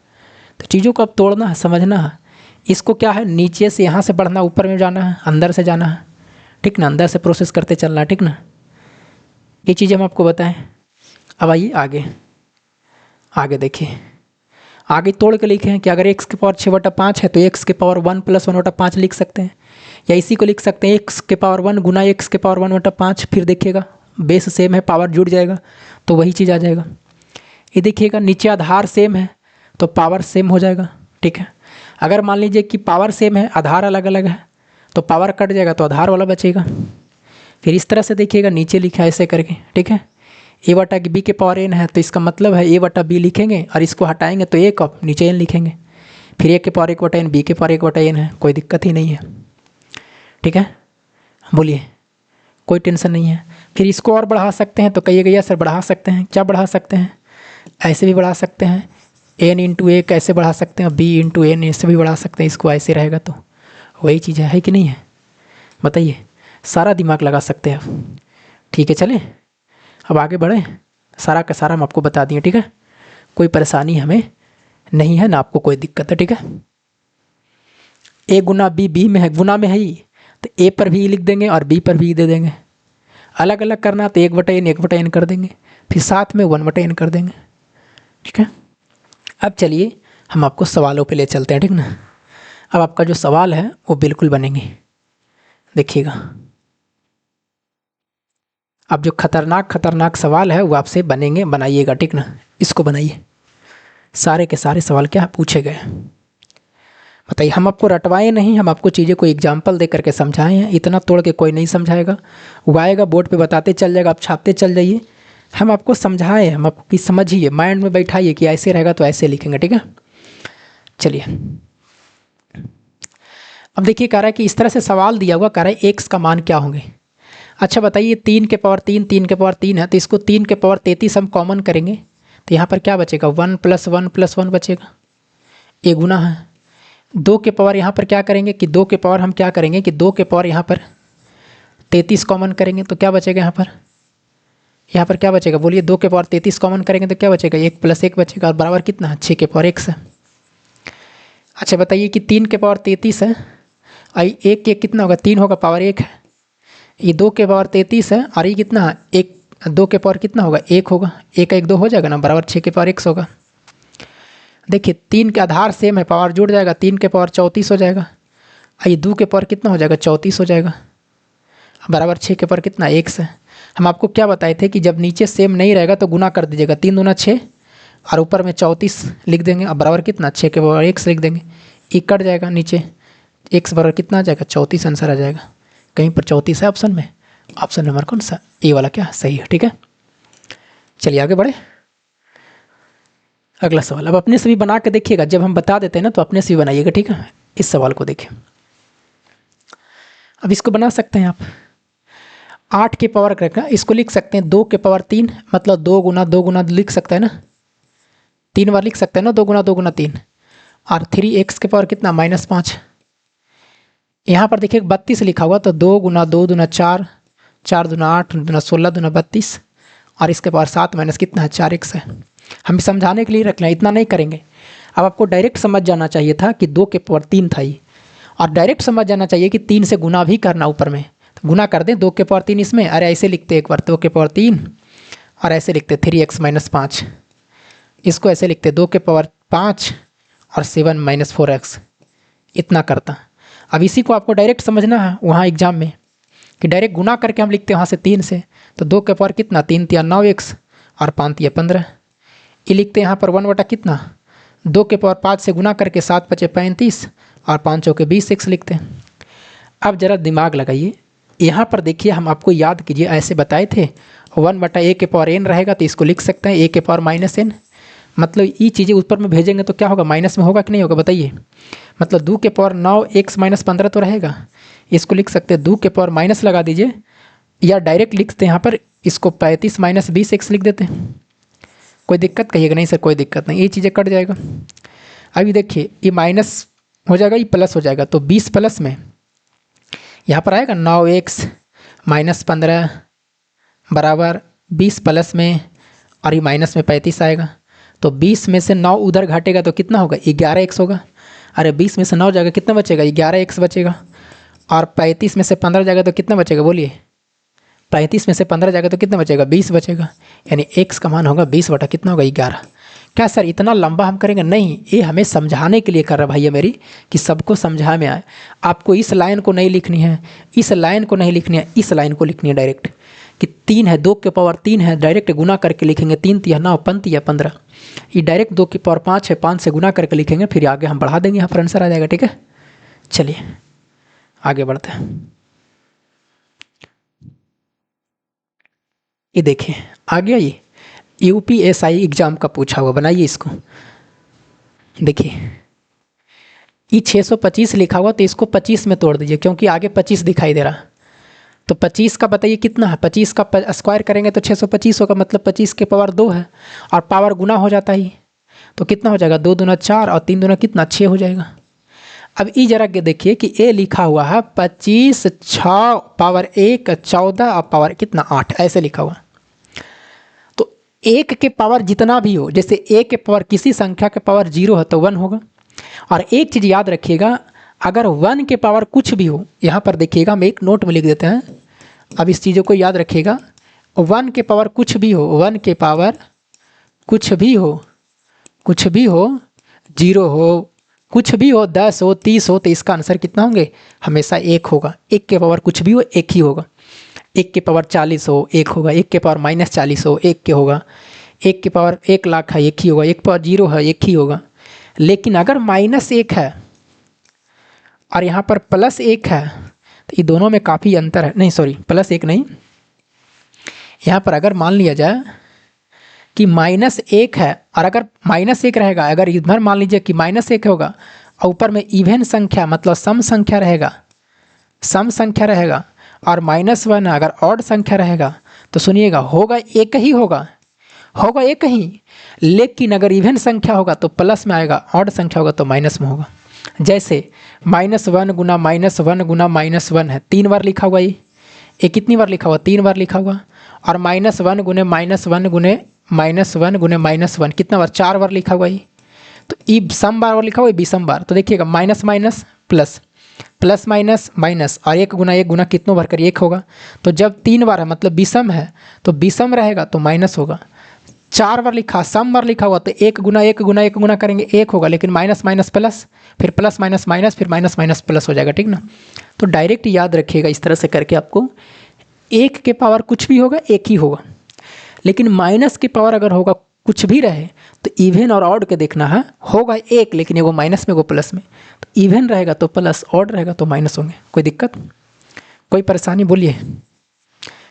तो चीज़ों को अब तोड़ना है, समझना है। इसको क्या है, नीचे से यहाँ से बढ़ना, ऊपर में जाना है, अंदर से जाना है, ठीक ना, अंदर से प्रोसेस करते चलना है, ठीक ना। ये चीज़ हम आपको बताएं। अब आइए आगे, आगे देखिए, आगे तोड़ के लिखे हैं कि अगर x के पावर 6/5 है तो x के पावर 1 + 1/5 लिख सकते हैं, या इसी को लिख सकते हैं x के पावर 1 गुना x के पावर 1/5। फिर देखिएगा बेस सेम है, पावर जुड़ जाएगा तो वही चीज़ आ जाएगा। ये देखिएगा नीचे आधार सेम है तो पावर सेम हो जाएगा, ठीक है। अगर मान लीजिए कि पावर सेम है, आधार अलग अलग है, तो पावर कट जाएगा तो आधार वाला बचेगा। फिर इस तरह से देखिएगा नीचे लिखा है ऐसे करके, ठीक है। ए बटा बी के पावर एन है तो इसका मतलब है ए बटा बी लिखेंगे, और इसको हटाएंगे तो एक और नीचे एन लिखेंगे। फिर ए के पावर 1/n, बी के पावर 1/n है, कोई दिक्कत ही नहीं है, ठीक है, बोलिए, कोई टेंशन नहीं है। फिर इसको और बढ़ा सकते हैं तो कहिएगा या सर बढ़ा सकते हैं, क्या बढ़ा सकते हैं, ऐसे भी बढ़ा सकते हैं, n इंटू ए कैसे बढ़ा सकते हैं, b इंटू एन ऐसे भी बढ़ा सकते हैं, इसको ऐसे रहेगा तो वही चीज़ है कि नहीं है, बताइए। सारा दिमाग लगा सकते हैं आप, ठीक है। चले अब आगे बढ़ें, सारा का सारा हम आपको बता दिए, ठीक है, कोई परेशानी हमें नहीं है ना, आपको कोई दिक्कत है, ठीक है। ए गुना बी, बी में है, गुना में है ही, तो ए पर भी लिख देंगे और बी पर भी दे देंगे। अलग अलग करना तो 1/n कर देंगे, फिर साथ में 1/n कर देंगे, ठीक है। अब चलिए हम आपको सवालों पे ले चलते हैं, ठीक ना। अब आपका जो सवाल है वो बिल्कुल बनेंगे, देखिएगा। अब जो खतरनाक सवाल है वो आपसे बनेंगे, बनाइएगा, ठीक ना। इसको बनाइए, सारे के सारे सवाल क्या पूछे गए बताइए। हम आपको रटवाए नहीं, हम आपको चीज़ें को एग्जाम्पल दे करके समझाए हैं, इतना तोड़ के कोई नहीं समझाएगा। वो आएगा बोर्ड पे बताते चल जाएगा, आप छापते चल जाइए। हम आपको समझाए, हम आपको कि समझिए, माइंड में बैठाइए कि ऐसे रहेगा तो ऐसे लिखेंगे, ठीक है। चलिए अब देखिए, कह रहा है कि इस तरह से सवाल दिया हुआ, कह रहा है एक्स का मान क्या होंगे। अच्छा बताइए, 3 के पावर 3, 3 के पावर 3 है, तो इसको 3 के पावर 33 हम कॉमन करेंगे तो यहाँ पर क्या बचेगा, 1 + 1 + 1 बचेगा, ये गुना है। 2 के पावर यहाँ पर क्या करेंगे कि 2 के पावर हम क्या करेंगे कि 2 के पावर यहाँ पर 33 कॉमन करेंगे तो क्या बचेगा, यहाँ पर क्या बचेगा, बोलिए। 2 के पावर 33 कॉमन करेंगे तो क्या बचेगा, 1 + 1 बचेगा, और बराबर कितना, 6 के पावर x है। अच्छा बताइए कि 3 के पावर 33 है, और 1 के कितना होगा, 3 होगा, पावर 1 है। ये 2 के पावर 33 है और ये कितना है, 1, 2 के पावर कितना होगा, 1 होगा, 1 1 2 हो जाएगा ना, बराबर 6 के पावर x होगा। देखिए 3 के आधार सेम है, पावर जुड़ जाएगा, 3 के पावर 34 हो जाएगा, और ये 2 के पावर कितना हो जाएगा, 34 हो जाएगा, बराबर 6 के पावर कितना, x है। हम आपको क्या बताए थे कि जब नीचे सेम नहीं रहेगा तो गुना कर दीजिएगा, 3 दूना 6 और ऊपर में 34 लिख देंगे, और बराबर कितना, 6 के पावर x लिख देंगे, ये कट जाएगा, नीचे x बराबर कितना आ जाएगा, 34 आंसर आ जाएगा। कहीं पर 34 है ऑप्शन में, ऑप्शन नंबर कौन सा, ए वाला क्या सही है, ठीक है। चलिए आगे बढ़े, अगला सवाल। अब अपने से भी बना के देखिएगा, जब हम बता देते हैं ना तो अपने से भी बनाइएगा, ठीक है। इस सवाल को देखिए, अब इसको बना सकते हैं आप, 8 के पावर रखना, इसको लिख सकते हैं 2 के पावर 3, मतलब 2 गुना लिख सकते हैं ना, 3 बार लिख सकते हैं ना, 2 गुना 3, और 3x के पावर कितना, -5। यहाँ पर देखिए 32 लिखा हुआ, तो 2 गुना 2 दूना 4, 4 दूना 8 दूना 16 दूना 32, और इसके पावर 7 माइनस कितना है 4x है। हम समझाने के लिए रख लें, इतना नहीं करेंगे। अब आपको डायरेक्ट समझ जाना चाहिए था कि 2 के पावर 3 था ये, और डायरेक्ट समझ जाना चाहिए कि 3 से गुना भी करना ऊपर में, तो गुना कर दें 2 के पावर 3 इसमें। अरे ऐसे लिखते एक बार 2 के पावर 3, और ऐसे लिखते 3x माइनस 5, इसको ऐसे लिखते 2 के पावर 5 और 7 माइनस 4x, इतना करता। अब इसी को आपको डायरेक्ट समझना है वहाँ एग्जाम में कि डायरेक्ट गुना करके हम लिखते हैं वहाँ से 3 से, तो 2 के पावर कितना 3 तिया 9x और 5 तिया 15, ये लिखते हैं यहाँ पर 1 बटा कितना 2 के पावर 5 से गुना करके 7 बचे 35 और 5 चौके 20x लिखते हैं। अब ज़रा दिमाग लगाइए, यहाँ पर देखिए हम आपको याद कीजिए ऐसे बताए थे 1 बटा a के पावर n रहेगा, तो इसको लिख सकते हैं a के पावर माइनस n, मतलब ये चीज़ें ऊपर में भेजेंगे तो क्या होगा माइनस में होगा कि नहीं होगा बताइए। मतलब 2 के पावर 9x माइनस 15 तो रहेगा, इसको लिख सकते हैं 2 के पावर माइनस लगा दीजिए, या डायरेक्ट लिखते हैं यहाँ पर इसको 35 माइनस 20x लिख देते हैं। कोई दिक्कत कहिएगा नहीं सर कोई दिक्कत नहीं, ये चीज़ें कट जाएगा। अभी देखिए ये माइनस हो जाएगा ये प्लस हो जाएगा, तो 20 प्लस में यहाँ पर आएगा 9x माइनस 15 बराबर 20 प्लस में, और ये माइनस में 35 आएगा, तो 20 में से 9 उधर घटेगा तो कितना होगा 11x होगा। अरे 20 में से 9 जाएगा कितना बचेगा 11x बचेगा, और 35 में से 15 जाएगा तो कितना बचेगा बोलिए, 35 में से 15 जाएगा तो कितना बचेगा 20 बचेगा, यानी x का मान होगा 20 बटा कितना होगा 11। क्या सर इतना लंबा हम करेंगे, नहीं ये हमें समझाने के लिए कर रहा भैया मेरी कि सबको समझा में आए। आपको इस लाइन को नहीं लिखनी है, इस लाइन को नहीं लिखनी है, इस लाइन को लिखनी है डायरेक्ट कि 3 है 2 के पावर 3 है, डायरेक्ट गुना करके लिखेंगे 3 तिया 9 5 तिया 15, ये डायरेक्ट 2 के पावर 5 है 5 से गुना करके लिखेंगे, फिर आगे हम बढ़ा देंगे, यहाँ पर आंसर आ जाएगा। ठीक है चलिए आगे बढ़ते हैं। ये देखिए आ गया, ये यूपीएसआई एग्जाम का पूछा हुआ, बनाइए इसको। देखिए ये 625 लिखा हुआ, तो इसको 25 में तोड़ दीजिए क्योंकि आगे 25 दिखाई दे रहा, तो 25 का बताइए कितना है, 25 का स्क्वायर करेंगे तो 625 होगा, मतलब 25 के पावर 2 है, और पावर गुना हो जाता ही, तो कितना हो जाएगा 2 दूना 4 और 3 दूना कितना 6 हो जाएगा। अब ये जरा के देखिए कि ए लिखा हुआ है 25 6 पावर 1 14 और पावर कितना 8 ऐसे लिखा हुआ, तो 1 के पावर जितना भी हो, जैसे ए के पावर किसी संख्या के पावर 0 है तो 1 होगा। और एक चीज़ याद रखिएगा, अगर 1 के पावर कुछ भी हो, यहाँ पर देखिएगा हम एक नोट में लिख देते हैं, अब इस चीज़ों को याद रखिएगा, 1 के पावर कुछ भी हो, 1 के पावर कुछ भी हो, कुछ भी हो 0 हो, कुछ भी हो 10 हो 30 हो, तो इसका आंसर कितना होंगे हमेशा 1 होगा। 1 के पावर कुछ भी हो 1 ही होगा, 1 के पावर 40 हो 1 होगा, 1 के पावर माइनस 40 हो 1 के होगा, 1 के पावर 1 लाख है 1 ही होगा, 1 पावर 0 है 1 ही होगा। लेकिन अगर माइनस 1 है और यहाँ पर प्लस 1 है, तो ये दोनों में काफ़ी अंतर है, नहीं सॉरी प्लस 1 नहीं, यहाँ पर अगर मान लिया जाए कि माइनस 1 है और अगर माइनस 1 रहेगा, अगर इधर मान लीजिए कि माइनस 1 होगा और ऊपर में इवन संख्या मतलब सम संख्या रहेगा, सम संख्या रहेगा, और -1 अगर ऑड संख्या रहेगा, तो सुनिएगा होगा 1 ही होगा, होगा 1 ही, लेकिन अगर इवन संख्या होगा तो प्लस में आएगा, ऑड संख्या होगा तो माइनस में होगा। जैसे -1 गुना -1 गुना -1 है, 3 बार लिखा हुआ, ये कितनी बार लिखा हुआ 3 बार लिखा हुआ, और -1 गुने -1 गुने -1 गुने -1 कितना बार 4 बार लिखा हुआ है। तो ई सम बार और लिखा हुआ है, बी सम बार, तो देखिएगा minus minus plus, plus minus minus, और 1 गुना कितनों बार करिए 1 होगा। तो जब 3 बार है मतलब विषम है, तो विषम रहेगा तो माइनस होगा। 4 बार लिखा सम बार लिखा हुआ, तो 1 गुना करेंगे 1 होगा, लेकिन माइनस माइनस प्लस, फिर प्लस माइनस माइनस, फिर माइनस माइनस प्लस हो जाएगा, ठीक ना। तो डायरेक्ट याद रखिएगा इस तरह से करके, आपको 1 के पावर कुछ भी होगा 1 ही होगा, लेकिन माइनस के पावर अगर होगा कुछ भी रहे तो इवन और ऑड के देखना है, होगा 1 लेकिन एगो माइनस में एगो प्लस में, तो इवन रहेगा तो प्लस, ऑड रहेगा तो माइनस होंगे। कोई दिक्कत कोई परेशानी बोलिए,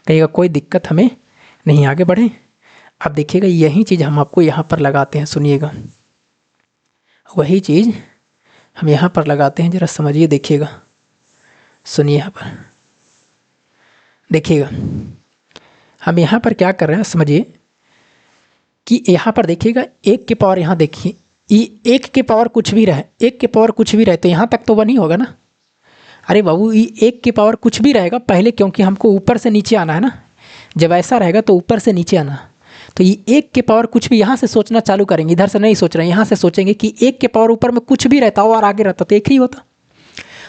कहिएगा कोई दिक्कत हमें नहीं, आगे बढ़ें। अब देखिएगा यही चीज़ हम आपको यहाँ पर लगाते हैं, सुनिएगा वही चीज़ हम यहाँ पर लगाते हैं, ज़रा समझिए, देखिएगा सुनिए, यहाँ पर देखिएगा हम यहाँ पर क्या कर रहे हैं, समझिए कि यहाँ पर देखिएगा 1 के पावर, यहाँ देखिए ये 1 के पावर कुछ भी रहे, 1 के पावर कुछ भी रहे तो यहाँ तक तो 1 ही होगा ना। अरे बाबू ये 1 के पावर कुछ भी रहेगा पहले, क्योंकि हमको ऊपर से नीचे आना है ना, जब ऐसा रहेगा तो ऊपर से नीचे आना, तो ये 1 के पावर कुछ भी यहाँ से सोचना चालू करेंगे, इधर से नहीं सोच रहे हैं, यहाँ से सोचेंगे कि 1 के पावर ऊपर में कुछ भी रहता हो और आगे रहता तो एक ही होता।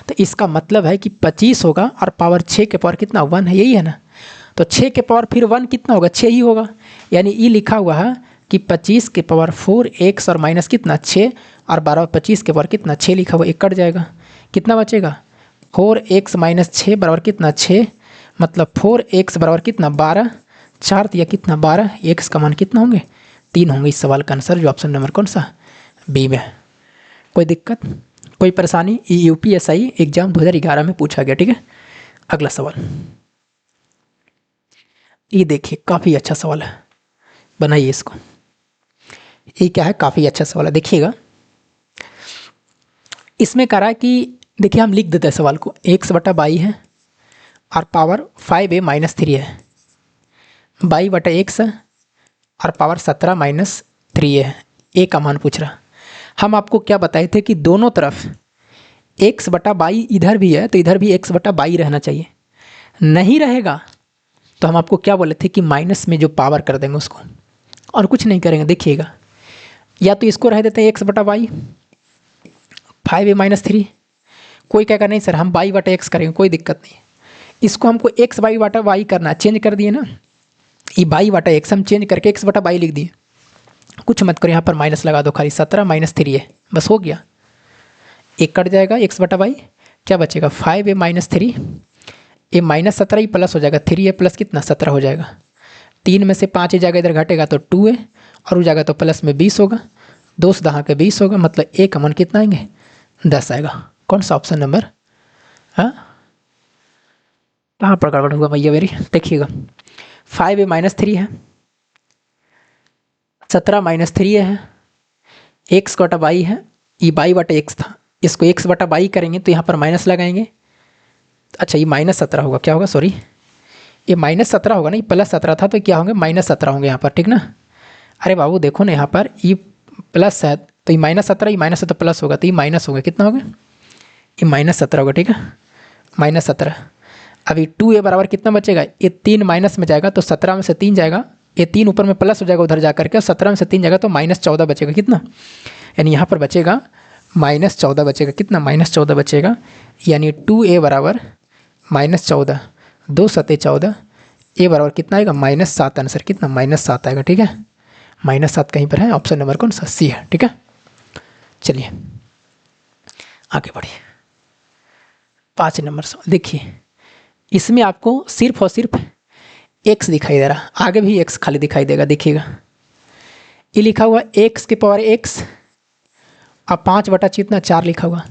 तो इसका मतलब है कि 25 होगा और पावर 6 के पावर कितना 1 है, यही है ना। तो 6 के पावर फिर 1 कितना होगा, 6 ही होगा। यानी ये लिखा हुआ है कि 25 के पावर 4x और माइनस कितना 6 और 12 25 के पावर कितना 6 लिखा हुआ, एक कट जाएगा, कितना बचेगा 4x माइनस 6 बराबर कितना 6, मतलब 4x बराबर कितना 12, 4 दिया कितना 12, x का मान कितना होंगे 3 होंगे। इस सवाल का आंसर जो ऑप्शन नंबर कौन सा बी में। कोई दिक्कत कोई परेशानी, यूपीएसआई एग्जाम 2011 में पूछा गया, ठीक है। अगला सवाल ये देखिए, काफ़ी अच्छा सवाल है, बनाइए इसको। ये क्या है, काफ़ी अच्छा सवाल है, देखिएगा। इसमें कह रहा है कि देखिए हम लिख देते हैं सवाल को, x बटा बाई है और पावर 5a माइनस 3 है, बाई बटा x है और पावर 17 माइनस 3 है, a का मान पूछ रहा। हम आपको क्या बताए थे कि दोनों तरफ x बटा बाई इधर भी है तो इधर भी x बटा बाई रहना चाहिए, नहीं रहेगा तो हम आपको क्या बोले थे कि माइनस में जो पावर कर देंगे उसको, और कुछ नहीं करेंगे। देखिएगा, या तो इसको रह देते हैं x बटा बाई 5a माइनस 3, कोई कहेगा नहीं सर हम बाई बटा x करेंगे, कोई दिक्कत नहीं। इसको हमको x बाई बटा वाई करना, चेंज कर दिए ना, ये बाई बटा x हम चेंज करके x बटा बाई लिख दिए, कुछ मत करो, यहाँ पर माइनस लगा दो खाली, 17 माइनस 3 है, बस हो गया, एक कट जाएगा x बटा बाई, क्या बचेगा 5a माइनस 3, ये माइनस 17 ही प्लस हो जाएगा, 3a प्लस कितना 17 हो जाएगा, 3 में से 5 ही जाएगा इधर घटेगा तो 2a और हो जाएगा तो प्लस में 20 होगा, 2 से 10 के 20 होगा, मतलब a का मान कितना आएंगे 10 आएगा। कौन सा ऑप्शन नंबर, हाँ कहाँ पर गड़बड़ हुआ भैया मेरी, देखिएगा 5a माइनस 3 है, 17 माइनस 3 है, x बटा बाई है, ये बाई बटा x था, इसको x बटा बाई करेंगे तो यहाँ पर माइनस लगाएंगे, अच्छा ये माइनस 17 होगा, क्या होगा सॉरी ये माइनस 17 होगा ना, ये प्लस 17 था तो क्या होंगे माइनस 17 होंगे यहाँ पर, ठीक ना। अरे बाबू देखो ना, यहाँ पर ये प्लस है तो ये माइनस 17, ये माइनस है तो प्लस होगा, तो ये माइनस होगा, कितना होगा ये माइनस 17 होगा, ठीक है माइनस 17। अभी 2a बराबर कितना बचेगा, ये 3 माइनस में जाएगा तो 17 में से 3 जाएगा, ये 3 ऊपर में प्लस हो जाएगा उधर जा करके, 17 में से 3 जाएगा तो माइनस 14 बचेगा, कितना यानी यहाँ पर बचेगा माइनस 14 बचेगा, कितना माइनस 14 बचेगा, यानी 2a बराबर माइनस 14, 2 सते 14, a बराबर कितना आएगा माइनस 7, आंसर कितना माइनस 7 आएगा, ठीक है माइनस 7 कहीं पर है, ऑप्शन नंबर कौन सा सी है, ठीक है। चलिए आगे बढ़िए, 5 नंबर सवाल देखिए, इसमें आपको सिर्फ और सिर्फ x दिखाई दे रहा, आगे भी x खाली दिखाई देगा, देखिएगा ये लिखा हुआ x के पावर x और 5 बटा कितना 4 लिखा हुआ,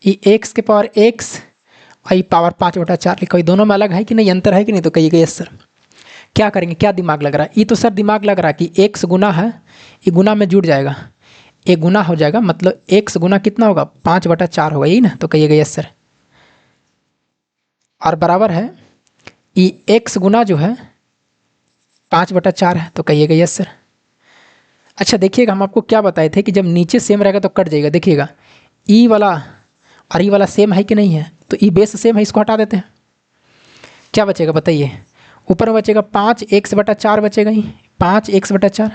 ये x के पावर x और ये पावर 5 बटा 4 लिखा हुआ, दोनों में अलग है कि नहीं, अंतर है कि नहीं, तो कहिएगा यस सर। क्या करेंगे, क्या दिमाग लग रहा है, ये तो सर दिमाग लग रहा है कि x गुना है, ये गुना में जुड़ जाएगा, ये गुना हो जाएगा, मतलब x गुना कितना होगा 5 बटा 4 होगा, यही ना, तो कहिएगा यस सर। और बराबर है ये x गुना जो है 5 बटा 4 है, तो कहिएगा यस सर। अच्छा देखिएगा, हम आपको क्या बताए थे कि जब नीचे सेम रहेगा तो कट जाएगा, देखिएगा ई वाला और ई वाला सेम है कि नहीं है, तो ई बेस सेम है, इसको हटा देते हैं, क्या बचेगा बताइए, ऊपर में बचेगा 5x बटा 4 बचेगा, ही 5x बटा 4,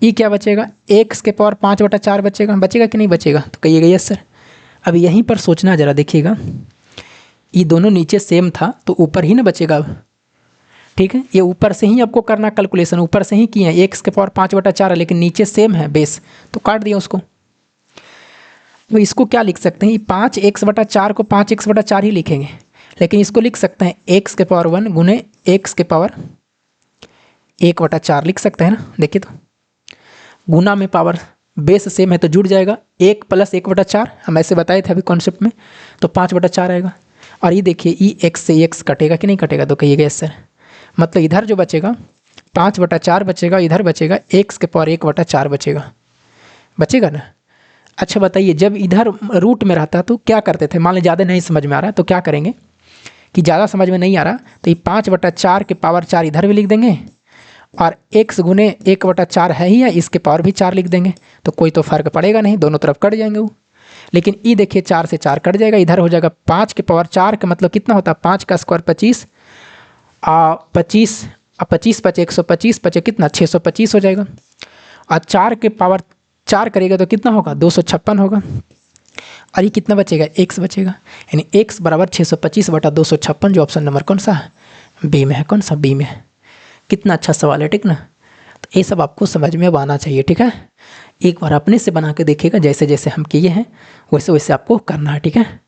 ई क्या बचेगा x के पावर 5 बटा 4 बचेगा, बचेगा कि नहीं बचेगा, तो कहिएगा यस सर। अब यहीं पर सोचना ज़रा, देखिएगा ये दोनों नीचे सेम था तो ऊपर ही ना बचेगा अब, ठीक है, ये ऊपर से ही आपको करना कैलकुलेशन, ऊपर से ही किए हैं, x के पावर 5 बटा 4 है लेकिन नीचे सेम है बेस, तो काट दिया उसको। तो इसको क्या लिख सकते हैं, 5x बटा 4 को 5x बटा 4 ही लिखेंगे, लेकिन इसको लिख सकते हैं x के पावर 1 गुने x के पावर 1 बटा 4 लिख सकते हैं ना। देखिए तो गुना में पावर बेस सेम है तो जुड़ जाएगा, 1 प्लस 1 बटा 4 हम ऐसे बताए थे अभी कॉन्सेप्ट में, तो 5 बटा 4 आएगा। और ये देखिए ई x से x कटेगा कि नहीं कटेगा, तो कहिएगा यस सर, मतलब इधर जो बचेगा 5 बटा 4 बचेगा, इधर बचेगा x के पावर 1 बटा 4 बचेगा, बचेगा ना। अच्छा बताइए, जब इधर रूट में रहता तो क्या करते थे, मान लीजिए ज़्यादा नहीं समझ में आ रहा है तो क्या करेंगे कि ज़्यादा समझ में नहीं आ रहा तो ये 5 बटा 4 के पावर 4 इधर भी लिख देंगे, और x गुने 1 बटा 4 है ही है, इसके पावर भी 4 लिख देंगे, तो कोई तो फर्क पड़ेगा नहीं, दोनों तरफ कट जाएंगे वो। लेकिन ये देखिए 4 से 4 कट जाएगा, इधर हो जाएगा 5 के पावर 4 का मतलब कितना होता है 5 का स्क्वायर 25 25, अब 25 पचे 125 पचे कितना 625 हो जाएगा। और 4 के पावर 4 करेगा तो कितना होगा 256 होगा। और ये कितना बचेगा x बचेगा, यानी x बराबर 625 बटा 256, जो ऑप्शन नंबर कौन सा है, बी में है। कौन सा, बी में है। कितना अच्छा सवाल है, ठीक ना। तो ये सब आपको समझ में अब आना चाहिए, ठीक है। एक बार अपने से बना के देखिएगा, जैसे जैसे हम किए हैं वैसे वैसे आपको करना है, ठीक है।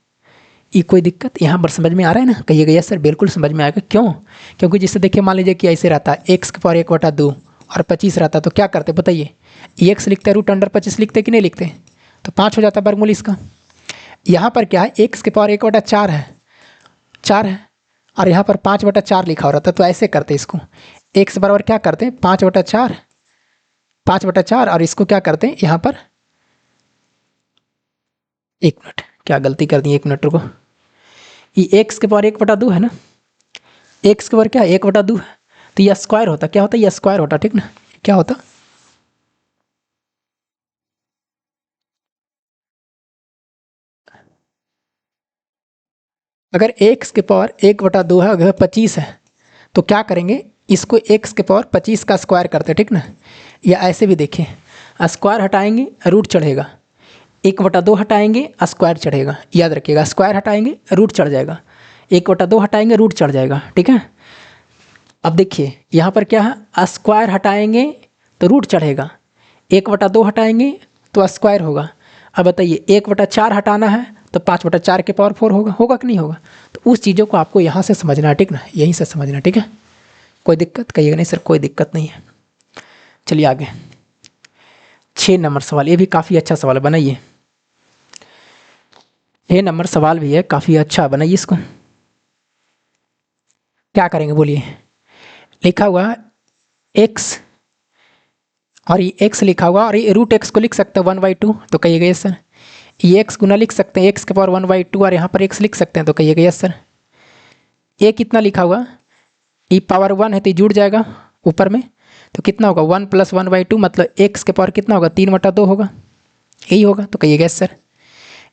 ये कोई दिक्कत यहाँ पर समझ में आ रहा है ना, कहिएगा यस सर बिल्कुल समझ में आएगा। क्यों, क्योंकि जिससे देखिए मान लीजिए कि ऐसे रहता है एक्स के पावर 1 बटा 2 और 25 रहता तो क्या करते बताइए, एक्स लिखते रूट अंडर 25 लिखते कि नहीं लिखते, तो 5 हो जाता वर्गमूल इसका। यहाँ पर क्या है, एक्स के पावर 1 बटा 4 है, 4 है, और यहाँ पर 5 बटा 4 लिखा हो रहा था, तो ऐसे करते इसको, एक्स बराबर क्या करते 5 बटा 4, 5 बटा 4, और इसको क्या करते हैं यहाँ पर, 1 मिनट क्या गलती कर दी, 1 मिनट रुको। ये एक्स के पावर 1 बटा 2 है ना, एक्स के पावर क्या है 1 बटा 2 है, तो यह स्क्वायर होता, क्या होता, यह स्क्वायर होता, ठीक ना। क्या होता, अगर एक्स के पावर 1 बटा 2 है, अगर 25 है, तो क्या करेंगे, इसको एक्स के पावर 25 का स्क्वायर करते, ठीक ना। या ऐसे भी देखें, स्क्वायर हटाएंगे रूट चढ़ेगा, 1 बटा 2 हटाएंगे स्क्वायर चढ़ेगा, याद रखिएगा, स्क्वायर हटाएंगे रूट चढ़ जाएगा, 1 बटा 2 हटाएंगे रूट चढ़ जाएगा, ठीक है। अब देखिए यहाँ पर क्या है, स्क्वायर हटाएंगे तो रूट चढ़ेगा, 1 बटा 2 हटाएंगे तो स्क्वायर होगा। अब बताइए 1 बटा 4 हटाना है तो 5 बटा 4 के पावर 4 होगा, होगा कि नहीं होगा। तो उस चीज़ों को आपको यहाँ से समझना है, ठीक ना, यहीं से समझना, ठीक है। कोई दिक्कत, कहिएगा नहीं सर कोई दिक्कत नहीं है। चलिए आगे 6 नंबर सवाल, ये भी काफ़ी अच्छा सवाल है, बनाइए। 6 नंबर सवाल भी है, काफ़ी अच्छा, बनाइए इसको। क्या करेंगे बोलिए, लिखा हुआ एक्स और ये एक्स लिखा हुआ, और ये रूट एक्स को लिख सकते हैं 1/2, तो कहिएगा यस सर। ये एक्स गुना लिख सकते हैं एक्स के पावर 1/2, और यहाँ पर एक्स लिख सकते हैं, तो कहिएगा यस सर। ये कितना लिखा हुआ, ई पावर 1 है तो जुड़ जाएगा ऊपर में, तो कितना होगा 1 + 1/2, मतलब एक्स के पावर कितना होगा 3/2 होगा, यही होगा, तो कहिएगा यस सर।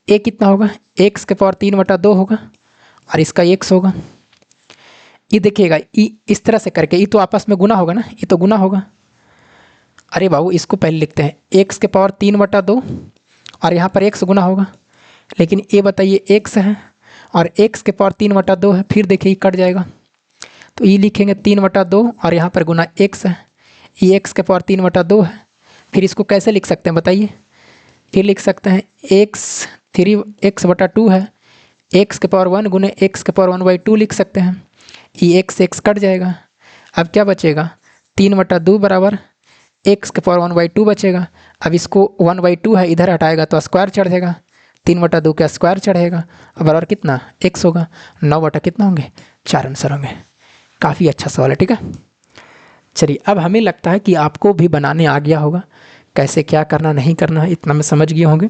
ए कितना होगा, एक्स के पावर 3/2 होगा, और इसका एक्स होगा। ये देखिएगा ई इस तरह से करके, ये तो आपस में गुना होगा ना, ये तो गुना होगा। अरे बाबू इसको पहले लिखते हैं, एक्स के पावर 3/2 और यहाँ पर एक्स गुना होगा, लेकिन ये बताइए एक्स है और एक्स के पावर 3/2 है, फिर देखिए कट जाएगा, तो ये लिखेंगे 3/2 और यहाँ पर गुना एक्स है, ये एक्स के पावर 3/2 है। फिर इसको कैसे लिख सकते हैं बताइए, फिर लिख सकते हैं एक्स 3x/2 है, एक्स के पावर 1 गुने एक्स के पावर 1/2 लिख सकते हैं, ये एक्स एक्स कट जाएगा। अब क्या बचेगा, 3/2 बराबर एक्स के पावर 1/2 बचेगा। अब इसको 1/2 है इधर हटाएगा तो स्क्वायर चढ़ जाएगा, 3/2 का स्क्वायर चढ़ेगा, अब बराबर कितना एक्स होगा, 9 बटा कितना होंगे 4 आंसर होंगे। काफ़ी अच्छा सवाल है, ठीक है। चलिए अब हमें लगता है कि आपको भी बनाने आ गया होगा, कैसे क्या करना नहीं करना है इतना में समझ गए होंगे।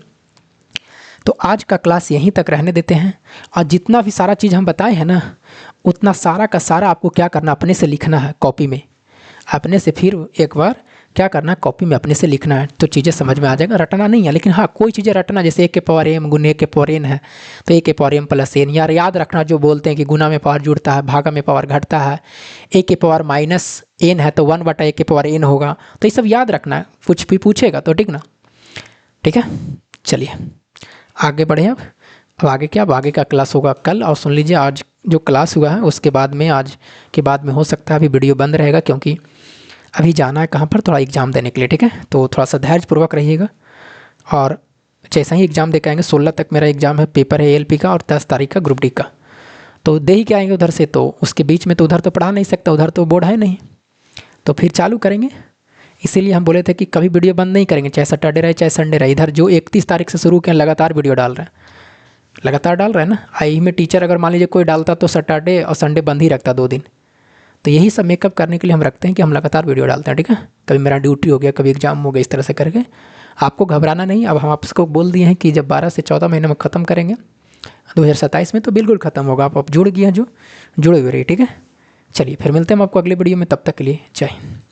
तो आज का क्लास यहीं तक रहने देते हैं, और जितना भी सारा चीज़ हम बताए हैं ना, उतना सारा का सारा आपको क्या करना, अपने से लिखना है कॉपी में, अपने से फिर एक बार क्या करना है कॉपी में अपने से लिखना है, तो चीज़ें समझ में आ जाएगा, रटना नहीं है। लेकिन हाँ कोई चीज़ें रटना, जैसे 1 के पावर m गुने 1 के पावर n है तो 1 के पावर m + n, यार याद रखना, जो बोलते हैं कि गुना में पावर जुड़ता है भागा में पावर घटता है, 1 के पावर -n है तो 1/1 के पावर n होगा, तो ये सब याद रखना है, कुछ भी पूछेगा तो, ठीक ना, ठीक है। चलिए आगे बढ़े, अब आगे क्या, अब आगे का क्लास होगा कल, और सुन लीजिए आज जो क्लास हुआ है उसके बाद में, आज के बाद में हो सकता है अभी वीडियो बंद रहेगा, क्योंकि अभी जाना है कहाँ पर, थोड़ा एग्ज़ाम देने के लिए, ठीक है। तो थोड़ा सा धैर्यपूर्वक रहिएगा, और जैसा ही एग्ज़ाम दे के आएंगे, 16 तक मेरा एग्ज़ाम है, पेपर है ALP का, और 10 तारीख का ग्रुप डी का, तो दे ही के आएंगे उधर से, तो उसके बीच में तो उधर तो पढ़ा नहीं सकता, उधर तो बोर्ड है नहीं, तो फिर चालू करेंगे। इसीलिए हम बोले थे कि कभी वीडियो बंद नहीं करेंगे, चाहे सैटरडे रहे चाहे संडे रहे। इधर जो 31 तारीख से शुरू किया लगातार वीडियो डाल रहे हैं, लगातार डाल रहे हैं ना। आई में टीचर अगर मान लीजिए कोई डालता तो सैटरडे और संडे बंद ही रखता 2 दिन, तो यही सब मेकअप करने के लिए हम रखते हैं कि हम लगातार वीडियो डालते हैं, ठीक है। कभी मेरा ड्यूटी हो गया, कभी एग्जाम हो गया, इस तरह से करके आपको घबराना नहीं। अब हम आपको बोल दिए हैं कि जब 12 से 14 महीने में ख़त्म करेंगे 2027 में, तो बिल्कुल ख़त्म होगा। आप जुड़ गए हैं, जो जुड़े हुए रहिए, ठीक है। चलिए फिर मिलते हैं हम आपको अगले वीडियो में, तब तक के लिए जय हिंद।